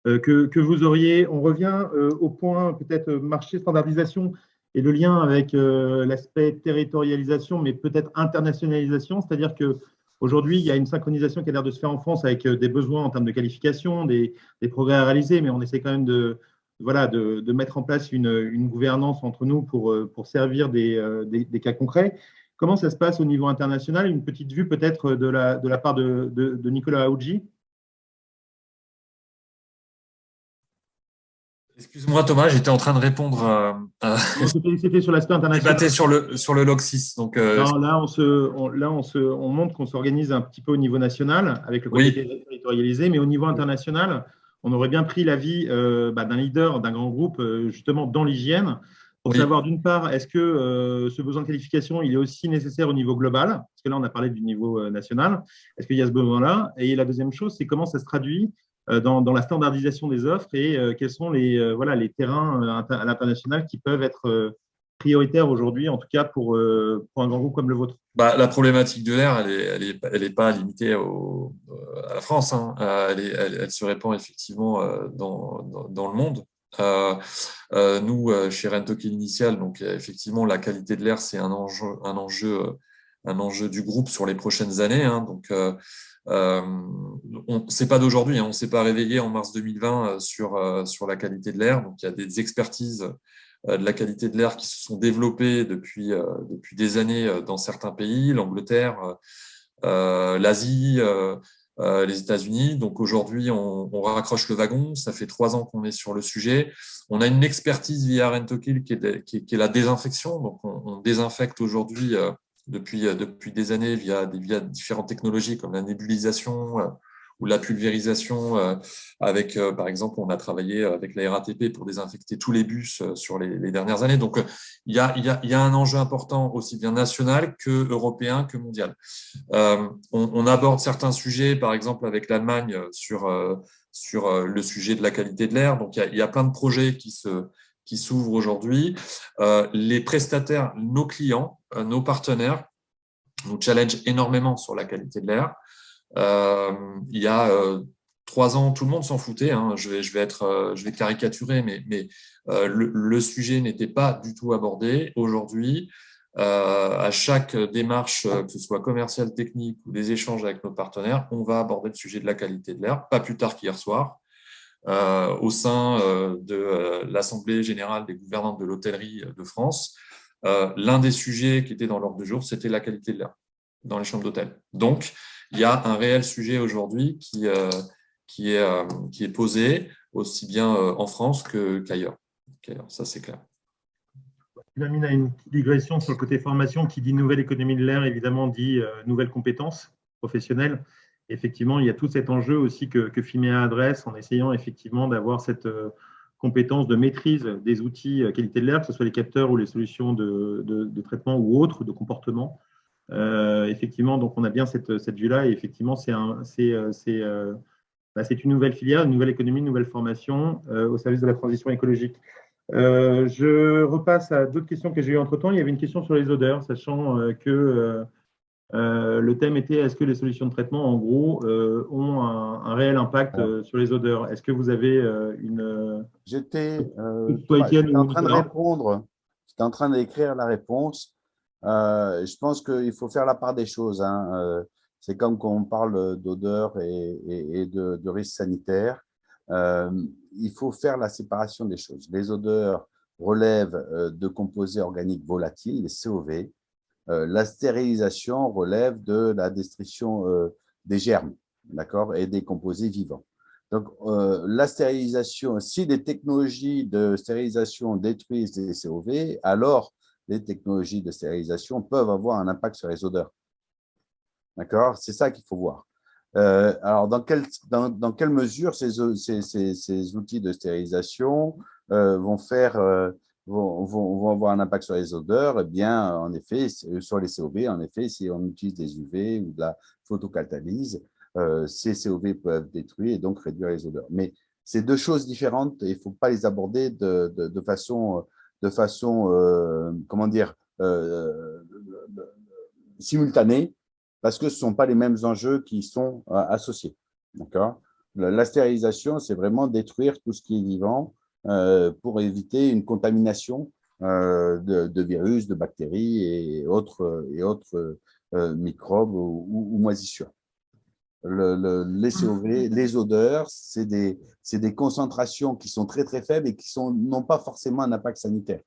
Que vous auriez. On revient au point peut-être marché, standardisation et le lien avec l'aspect territorialisation, mais peut-être internationalisation, c'est-à-dire qu'aujourd'hui, il y a une synchronisation qui a l'air de se faire en France avec des besoins en termes de qualification, des progrès à réaliser, mais on essaie quand même de mettre en place une gouvernance entre nous pour servir des cas concrets. Comment ça se passe au niveau international? Une petite vue peut-être de la part de Nicolas Aoudji. Excuse-moi Thomas, j'étais en train de répondre C'était sur l'aspect international. Débatté sur le log 6. Donc, non, là, on montre qu'on s'organise un petit peu au niveau national avec le comité territorialisé, mais au niveau international, on aurait bien pris l'avis d'un leader, d'un grand groupe, justement dans l'hygiène, pour savoir d'une part, est-ce que ce besoin de qualification, il est aussi nécessaire au niveau global? Parce que là, on a parlé du niveau national. Est-ce qu'il y a ce besoin-là? Et la deuxième chose, c'est comment ça se traduit dans la standardisation des offres et quels sont les terrains à l'international qui peuvent être prioritaires aujourd'hui, en tout cas pour un grand groupe comme le vôtre. La problématique de l'air, elle est pas limitée à la France. Hein. Elle se répand effectivement dans le monde. Nous, chez Rentokil Initial, donc effectivement, la qualité de l'air, c'est un enjeu du groupe sur les prochaines années. Hein. Donc, c'est pas d'aujourd'hui, hein, on s'est pas réveillé en mars 2020 sur la qualité de l'air. Donc il y a des expertises de la qualité de l'air qui se sont développées depuis des années dans certains pays, l'Angleterre, l'Asie, les États-Unis. Donc aujourd'hui, on raccroche le wagon. Ça fait 3 ans qu'on est sur le sujet. On a une expertise via Rentokil qui est la désinfection. Donc on désinfecte aujourd'hui depuis des années via différentes technologies comme la nébulisation ou la pulvérisation. Avec, par exemple, on a travaillé avec la RATP pour désinfecter tous les bus sur les dernières années. Donc, il y a un enjeu important aussi bien national que européen que mondial. On aborde certains sujets, par exemple avec l'Allemagne sur le sujet de la qualité de l'air. Donc, il y a plein de projets qui s'ouvrent aujourd'hui. Les prestataires, nos clients, nos partenaires, nous challenge énormément sur la qualité de l'air. Il y a 3 ans, tout le monde s'en foutait. Hein. Je vais caricaturer, mais le sujet n'était pas du tout abordé. Aujourd'hui, à chaque démarche, que ce soit commerciale, technique ou des échanges avec nos partenaires, on va aborder le sujet de la qualité de l'air, pas plus tard qu'hier soir. Au sein de l'Assemblée générale des gouvernantes de l'hôtellerie de France, l'un des sujets qui était dans l'ordre du jour, c'était la qualité de l'air dans les chambres d'hôtel. Donc, il y a un réel sujet aujourd'hui qui est posé aussi bien en France qu'ailleurs. Ça, c'est clair. Lamine a une petite digression sur le côté formation qui dit nouvelle économie de l'air, évidemment, dit nouvelles compétences professionnelles. Effectivement, il y a tout cet enjeu aussi que Fimea adresse en essayant effectivement d'avoir cette compétence de maîtrise des outils qualité de l'air, que ce soit les capteurs ou les solutions de traitement ou autres, de comportement. Effectivement, donc on a bien cette vue-là et effectivement, c'est une nouvelle filière, une nouvelle économie, une nouvelle formation au service de la transition écologique. Je repasse à d'autres questions que j'ai eues entre-temps. Il y avait une question sur les odeurs, sachant que le thème était est-ce que les solutions de traitement, en gros, ont un réel impact sur les odeurs? Est-ce que vous avez J'étais en train de répondre, j'étais en train d'écrire la réponse. Je pense qu'il faut faire la part des choses. Hein. C'est comme quand on parle d'odeur et de risques sanitaires. Il faut faire la séparation des choses. Les odeurs relèvent de composés organiques volatiles, les COV. La stérilisation relève de la destruction des germes, d'accord, et des composés vivants. Donc, la stérilisation, si les technologies de stérilisation détruisent les COV, alors les technologies de stérilisation peuvent avoir un impact sur les odeurs. D'accord? C'est ça qu'il faut voir. Alors, dans quelle mesure ces outils de stérilisation vont avoir un impact sur les odeurs? Eh bien, en effet, sur les COV, en effet, si on utilise des UV ou de la photocatalyse, ces COV peuvent détruire et donc réduire les odeurs. Mais c'est deux choses différentes et il ne faut pas les aborder de façon comment dire, simultanée, parce que ce ne sont pas les mêmes enjeux qui sont associés. D'accord? La stérilisation, c'est vraiment détruire tout ce qui est vivant pour éviter une contamination de virus, de bactéries et autres microbes ou moisissures. Les COV, les odeurs, c'est des concentrations qui sont très, très faibles et qui n'ont pas forcément un impact sanitaire.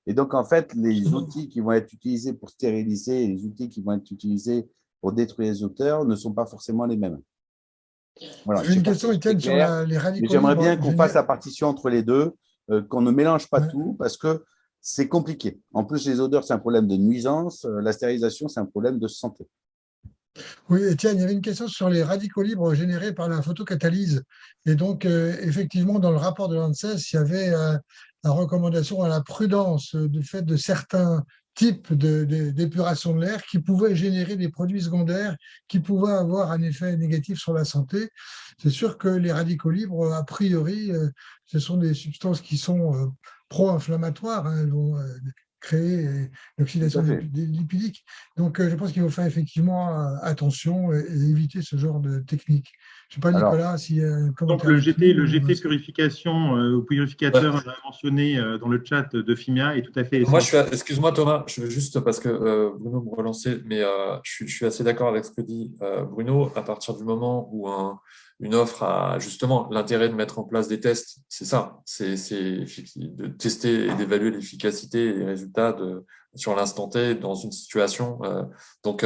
Et donc, en fait, les outils qui vont être utilisés pour stériliser et les outils qui vont être utilisés pour détruire les odeurs ne sont pas forcément les mêmes. Voilà, j'ai une question, Étienne, sur les radicaux libres. J'aimerais bien qu'on fasse la partition entre les deux, qu'on ne mélange pas tout, parce que c'est compliqué. En plus, les odeurs, c'est un problème de nuisance. La stérilisation, c'est un problème de santé. Oui, Étienne, il y avait une question sur les radicaux libres générés par la photocatalyse. Et donc, effectivement, dans le rapport de l'ANSES, il y avait la recommandation à la prudence du fait de certains types d'épuration de l'air qui pouvaient générer des produits secondaires qui pouvaient avoir un effet négatif sur la santé. C'est sûr que les radicaux libres, a priori, ce sont des substances qui sont pro-inflammatoires. Hein, elles vont créer l'oxydation lipidique. Donc, je pense qu'il faut faire effectivement attention et éviter ce genre de technique. Je ne sais pas, Nicolas, s'il y a un commentaire. Donc, le GT purification ou purificateur mentionné dans le chat de FIMIA est tout à fait essentiel. Moi, excuse-moi Thomas, je veux juste parce que Bruno me relançait, mais je suis assez d'accord avec ce que dit Bruno. À partir du moment où une offre a justement l'intérêt de mettre en place des tests, c'est ça, c'est de tester et d'évaluer l'efficacité et les résultats sur l'instant T dans une situation. Donc,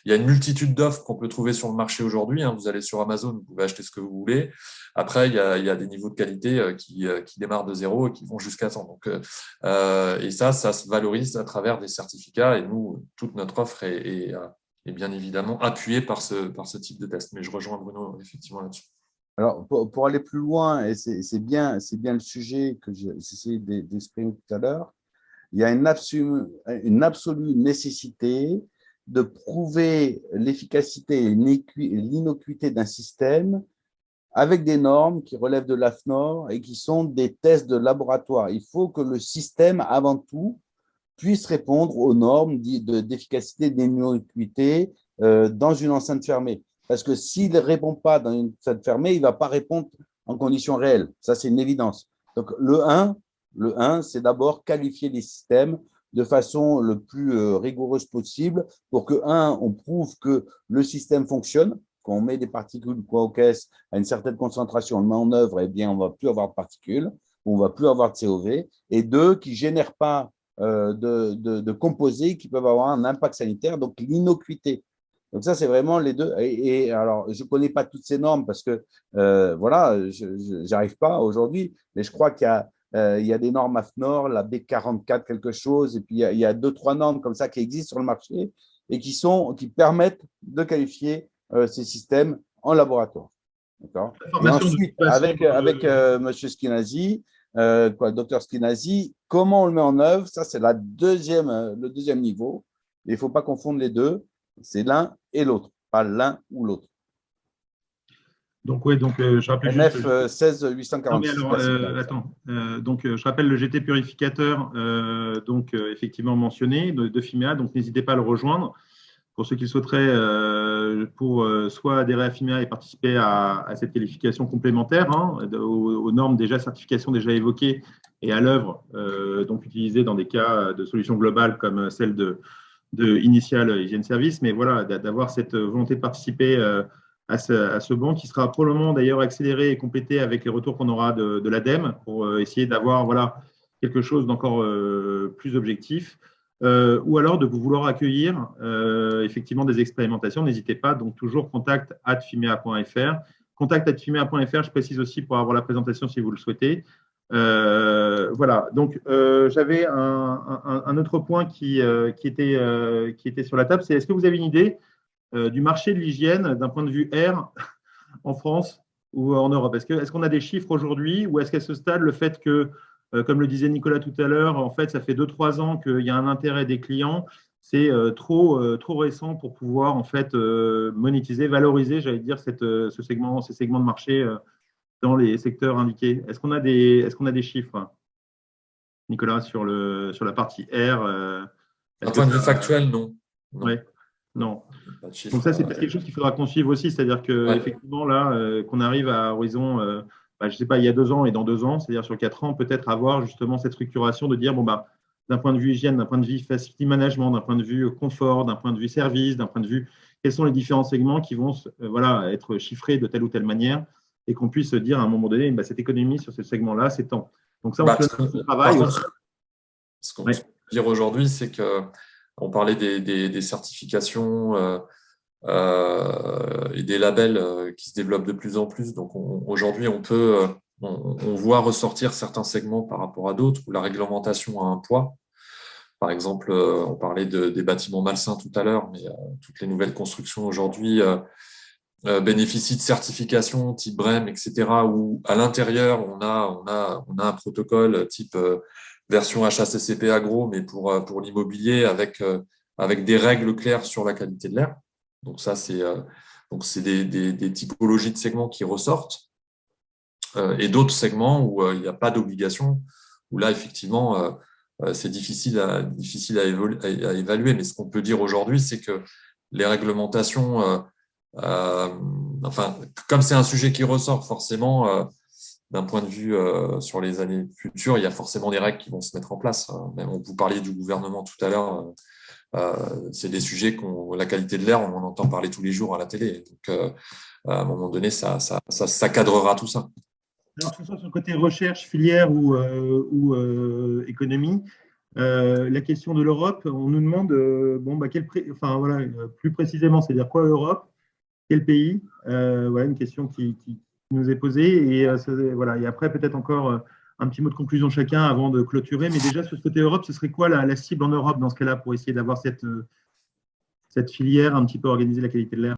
il y a une multitude d'offres qu'on peut trouver sur le marché aujourd'hui. Hein. Vous allez sur Amazon, vous pouvez acheter ce que vous voulez. Après, il y a des niveaux de qualité qui démarrent de zéro et qui vont jusqu'à 100. Donc, et ça se valorise à travers des certificats. Et nous, toute notre offre est bien évidemment appuyée par ce type de test. Mais je rejoins Bruno effectivement là-dessus. Alors, pour aller plus loin, et c'est bien le sujet que j'ai essayé d'exprimer tout à l'heure, il y a une absolue nécessité de prouver l'efficacité et l'innocuité d'un système avec des normes qui relèvent de l'AFNOR et qui sont des tests de laboratoire. Il faut que le système, avant tout, puisse répondre aux normes d'efficacité et d'innocuité dans une enceinte fermée. Parce que s'il ne répond pas dans une enceinte fermée, il ne va pas répondre en conditions réelles. Ça, c'est une évidence. Donc, le 1, c'est d'abord qualifier les systèmes de façon le plus rigoureuse possible pour que, on prouve que le système fonctionne. Quand on met des particules aux caisses à une certaine concentration, on le met en œuvre, eh bien, on ne va plus avoir de particules, on ne va plus avoir de COV. Et 2, qui ne génèrent pas de composés qui peuvent avoir un impact sanitaire, donc l'innocuité. Donc ça, c'est vraiment les deux. Et alors, je ne connais pas toutes ces normes parce que, voilà, je n'arrive pas aujourd'hui, mais je crois qu'il y a des normes AFNOR, la B44 quelque chose, et puis il y a 2-3 normes comme ça qui existent sur le marché et qui permettent de qualifier ces systèmes en laboratoire. D'accord. Et ensuite, avec M. Schinazi, le docteur Schinazi, comment on le met en œuvre, ça c'est le deuxième niveau. Il ne faut pas confondre les deux, c'est l'un et l'autre, pas l'un ou l'autre. Donc, oui, je rappelle NF 16846. Je rappelle le GT purificateur, effectivement mentionné de FIMIA, donc n'hésitez pas à le rejoindre. Pour ceux qui souhaiteraient soit adhérer à FIMIA et participer à cette qualification complémentaire, aux normes certification déjà évoquées et à l'œuvre, donc utilisées dans des cas de solutions globales comme celle de Initial Hygiene Service, mais voilà, d'avoir cette volonté de participer à ce banc qui sera probablement d'ailleurs accéléré et complété avec les retours qu'on aura de l'ADEME pour essayer d'avoir quelque chose d'encore plus objectif. ou alors de vouloir accueillir effectivement des expérimentations. N'hésitez pas, donc toujours contact@fimea.fr. Contact@fimea.fr, je précise aussi pour avoir la présentation si vous le souhaitez. Voilà, donc j'avais un autre point qui était sur la table, c'est est-ce que vous avez une idée du marché de l'hygiène d'un point de vue R en France ou en Europe? Est-ce qu'on a des chiffres aujourd'hui ou est-ce qu'à ce stade, le fait que, comme le disait Nicolas tout à l'heure, en fait, ça fait 2-3 ans qu'il y a un intérêt des clients, c'est trop récent pour pouvoir en fait monétiser, valoriser, j'allais dire, ces segments de marché dans les secteurs indiqués. Est-ce qu'on a des chiffres, Nicolas, sur la partie R D'un point de vue factuel, non. Oui, non. Donc ça, c'est peut-être quelque chose qu'il faudra qu'on suive aussi, c'est-à-dire qu'effectivement, là, qu'on arrive à horizon, je ne sais pas, il y a 2 ans et dans 2 ans, c'est-à-dire sur 4 ans, peut-être avoir justement cette structuration de dire, bon, bah, d'un point de vue hygiène, d'un point de vue facility management, d'un point de vue confort, d'un point de vue service, d'un point de vue, quels sont les différents segments qui vont être chiffrés de telle ou telle manière et qu'on puisse dire à un moment donné, bah, cette économie sur ce segment-là, c'est tant. Donc ça, on travaille aussi. Ce qu'on peut dire aujourd'hui, c'est qu'on parlait des certifications et des labels qui se développent de plus en plus. Donc aujourd'hui, on voit ressortir certains segments par rapport à d'autres où la réglementation a un poids. Par exemple, on parlait des bâtiments malsains tout à l'heure, mais toutes les nouvelles constructions aujourd'hui bénéficient de certifications type BREEAM, etc., où à l'intérieur, on a un protocole type version HACCP Agro, mais pour l'immobilier avec des règles claires sur la qualité de l'air. Donc ça, c'est des typologies de segments qui ressortent et d'autres segments où il n'y a pas d'obligation, où là, effectivement, c'est difficile à évaluer. Mais ce qu'on peut dire aujourd'hui, c'est que les réglementations, comme c'est un sujet qui ressort forcément, d'un point de vue sur les années futures, il y a forcément des règles qui vont se mettre en place. Même vous parliez du gouvernement tout à l'heure. C'est des sujets la qualité de l'air, on en entend parler tous les jours à la télé. Donc, à un moment donné, ça cadrera tout ça. Alors, que ce soit sur le côté recherche, filière ou économie, la question de l'Europe, on nous demande plus précisément, c'est-à-dire quoi Europe, quel pays? Voilà une question qui nous est posée. Et, et après, peut-être encore un petit mot de conclusion chacun avant de clôturer. Mais déjà, sur ce côté Europe, ce serait quoi la cible en Europe dans ce cas-là pour essayer d'avoir cette filière un petit peu organisée de la qualité de l'air?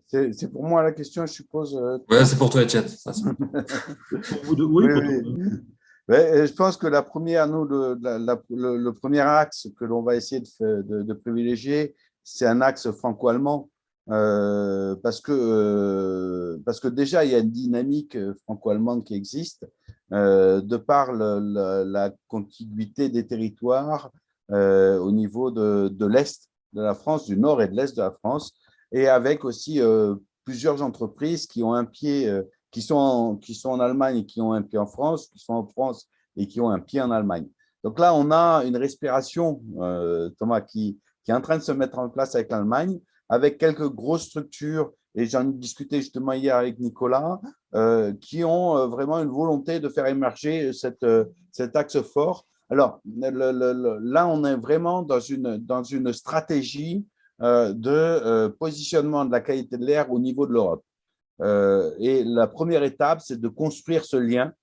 C'est pour moi la question, je suppose. Oui, c'est pour toi, Etienne. Pour vous deux, oui. Je pense que le premier axe que l'on va essayer de privilégier, c'est un axe franco-allemand, parce que déjà, il y a une dynamique franco-allemande qui existe, de par la contiguïté des territoires au niveau de l'Est de la France, du Nord et de l'Est de la France, et avec aussi plusieurs entreprises qui ont un pied, qui sont en Allemagne et qui ont un pied en France, qui sont en France et qui ont un pied en Allemagne. Donc là, on a une respiration, Thomas, qui est en train de se mettre en place avec l'Allemagne, avec quelques grosses structures, et j'en ai discuté justement hier avec Nicolas, qui ont vraiment une volonté de faire émerger cet axe fort. Alors là, on est vraiment dans une stratégie de positionnement de la qualité de l'air au niveau de l'Europe. Et la première étape, c'est de construire ce lien,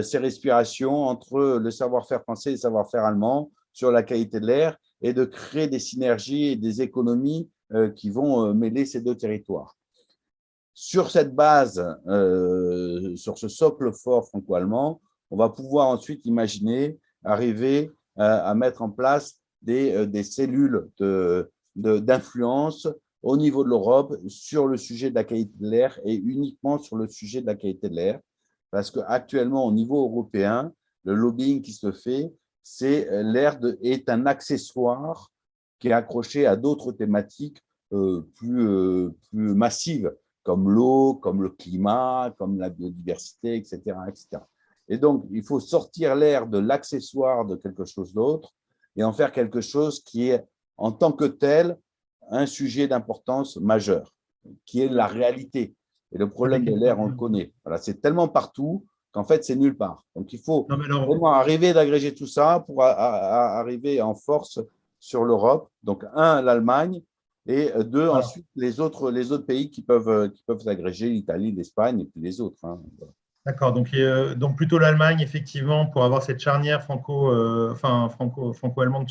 ces respirations entre le savoir-faire français et le savoir-faire allemand sur la qualité de l'air et de créer des synergies et des économies qui vont mêler ces deux territoires. Sur cette base, sur ce socle fort franco-allemand, on va pouvoir ensuite imaginer arriver à mettre en place des cellules d'influence au niveau de l'Europe sur le sujet de la qualité de l'air et uniquement sur le sujet de la qualité de l'air. Parce qu'actuellement, au niveau européen, le lobbying qui se fait, c'est l'air est un accessoire qui est accroché à d'autres thématiques plus massives, comme l'eau, comme le climat, comme la biodiversité, etc., etc. Et donc, il faut sortir l'air de l'accessoire de quelque chose d'autre et en faire quelque chose qui est, en tant que tel, un sujet d'importance majeure, qui est la réalité. Et le problème de l'air, on le connaît. Voilà, c'est tellement partout qu'en fait, c'est nulle part. Donc, il faut Non, mais alors, vraiment arriver d'agréger tout ça pour arriver en force sur l'Europe. Donc, un, l'Allemagne, et deux, voilà. ensuite, les autres pays qui peuvent s'agréger, l'Italie, l'Espagne et puis les autres. Hein. D'accord, donc plutôt l'Allemagne, effectivement, pour avoir cette charnière franco-allemande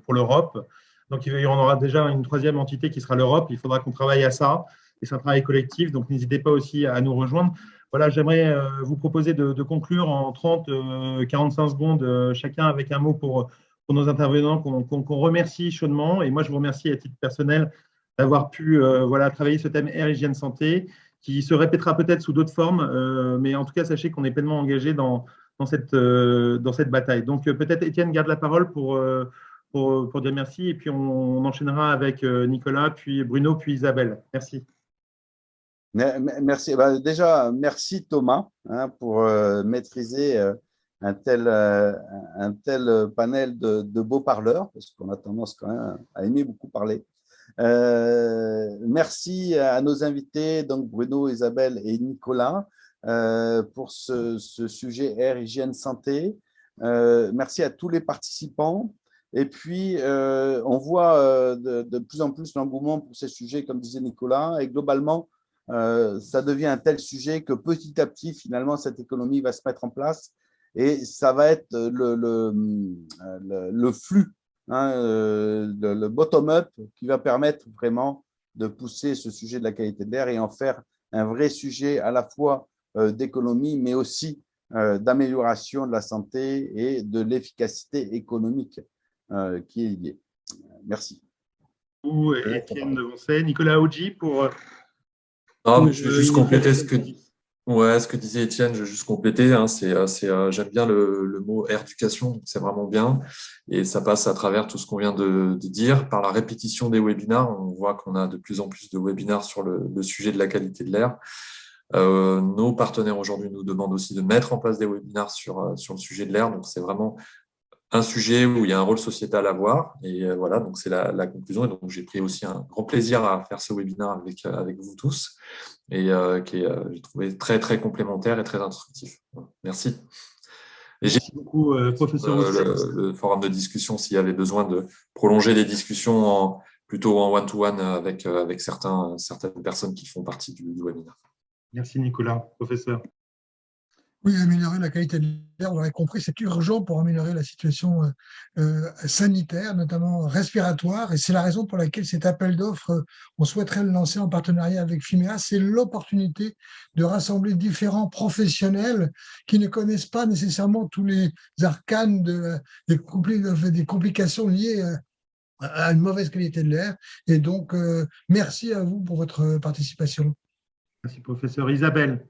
pour l'Europe. Donc il y en aura déjà une troisième entité qui sera l'Europe. Il faudra qu'on travaille à ça, et c'est un travail collectif, donc n'hésitez pas aussi à nous rejoindre. Voilà, j'aimerais vous proposer de conclure en 30-45 secondes, chacun avec un mot pour nos intervenants qu'on remercie chaudement. Et moi, je vous remercie à titre personnel d'avoir pu travailler ce thème Air, Hygiène, Santé, qui se répétera peut-être sous d'autres formes, mais en tout cas, sachez qu'on est pleinement engagé dans cette bataille. Donc, peut-être Étienne garde la parole pour dire merci, et puis on enchaînera avec Nicolas, puis Bruno, puis Isabelle. Merci. Merci. Déjà, merci Thomas pour maîtriser un tel panel de beaux parleurs, parce qu'on a tendance quand même à aimer beaucoup parler. Merci à nos invités, donc Bruno, Isabelle et Nicolas, pour ce sujet Air, Hygiène, Santé. Merci à tous les participants. Et puis, on voit de plus en plus l'engouement pour ces sujets, comme disait Nicolas, et globalement, ça devient un tel sujet que petit à petit, finalement, cette économie va se mettre en place et ça va être le flux, le bottom-up qui va permettre vraiment de pousser ce sujet de la qualité de l'air et en faire un vrai sujet à la fois d'économie, mais aussi d'amélioration de la santé et de l'efficacité économique qui est liée. Merci. Étienne Devancey, Nicolas Aoudji pour… Non, mais je vais juste compléter ce que disait Étienne, je vais juste compléter. J'aime bien le mot éducation, c'est vraiment bien. Et ça passe à travers tout ce qu'on vient de dire. Par la répétition des webinars, on voit qu'on a de plus en plus de webinars sur le sujet de la qualité de l'air. Nos partenaires aujourd'hui nous demandent aussi de mettre en place des webinars sur le sujet de l'air. Donc, c'est vraiment un sujet où il y a un rôle sociétal à voir. Et voilà, donc c'est la conclusion. Et donc, j'ai pris aussi un grand plaisir à faire ce webinaire avec vous tous et qui est, j'ai trouvé très, très complémentaire et très instructif. Merci. Et merci beaucoup, professeur Rousset. Le forum de discussion, s'il y avait besoin de prolonger les discussions plutôt en one-to-one avec certaines personnes qui font partie du webinaire. Merci Nicolas, professeur. Oui, améliorer la qualité de l'air, vous l'aurez compris, c'est urgent pour améliorer la situation sanitaire, notamment respiratoire. Et c'est la raison pour laquelle cet appel d'offres, on souhaiterait le lancer en partenariat avec FIMEA. C'est l'opportunité de rassembler différents professionnels qui ne connaissent pas nécessairement tous les arcanes des complications liées à une mauvaise qualité de l'air. Et donc, merci à vous pour votre participation. Merci, professeur. Isabelle.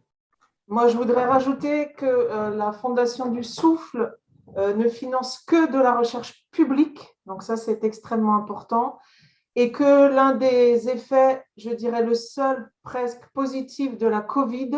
Moi, je voudrais rajouter que la Fondation du Souffle ne finance que de la recherche publique, donc ça, c'est extrêmement important, et que l'un des effets, je dirais le seul presque positif de la Covid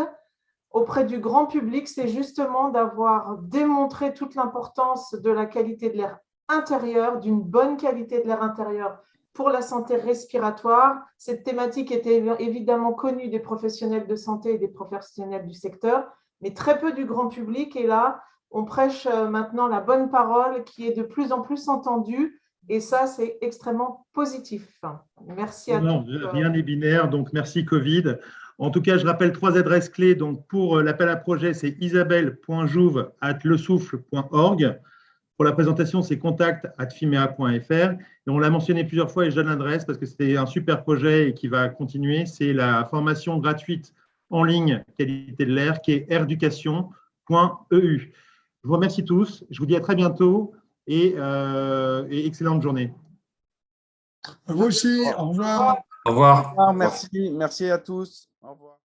auprès du grand public, c'est justement d'avoir démontré toute l'importance de la qualité de l'air intérieur, d'une bonne qualité de l'air intérieur pour la santé respiratoire. Cette thématique était évidemment connue des professionnels de santé et des professionnels du secteur, mais très peu du grand public. Et là, on prêche maintenant la bonne parole qui est de plus en plus entendue. Et ça, c'est extrêmement positif. Merci à tous. Rien n'est binaire, donc merci Covid. En tout cas, je rappelle 3 adresses clés. Donc, pour l'appel à projet, c'est isabelle.jouve@lesouffle.org. Pour la présentation, c'est contact@fimea.fr. Et on l'a mentionné plusieurs fois et je donne l'adresse parce que c'était un super projet et qui va continuer. C'est la formation gratuite en ligne qualité de l'air qui est airducation.eu. Je vous remercie tous. Je vous dis à très bientôt et excellente journée. Vous aussi, au revoir. Au revoir. Merci à tous. Au revoir.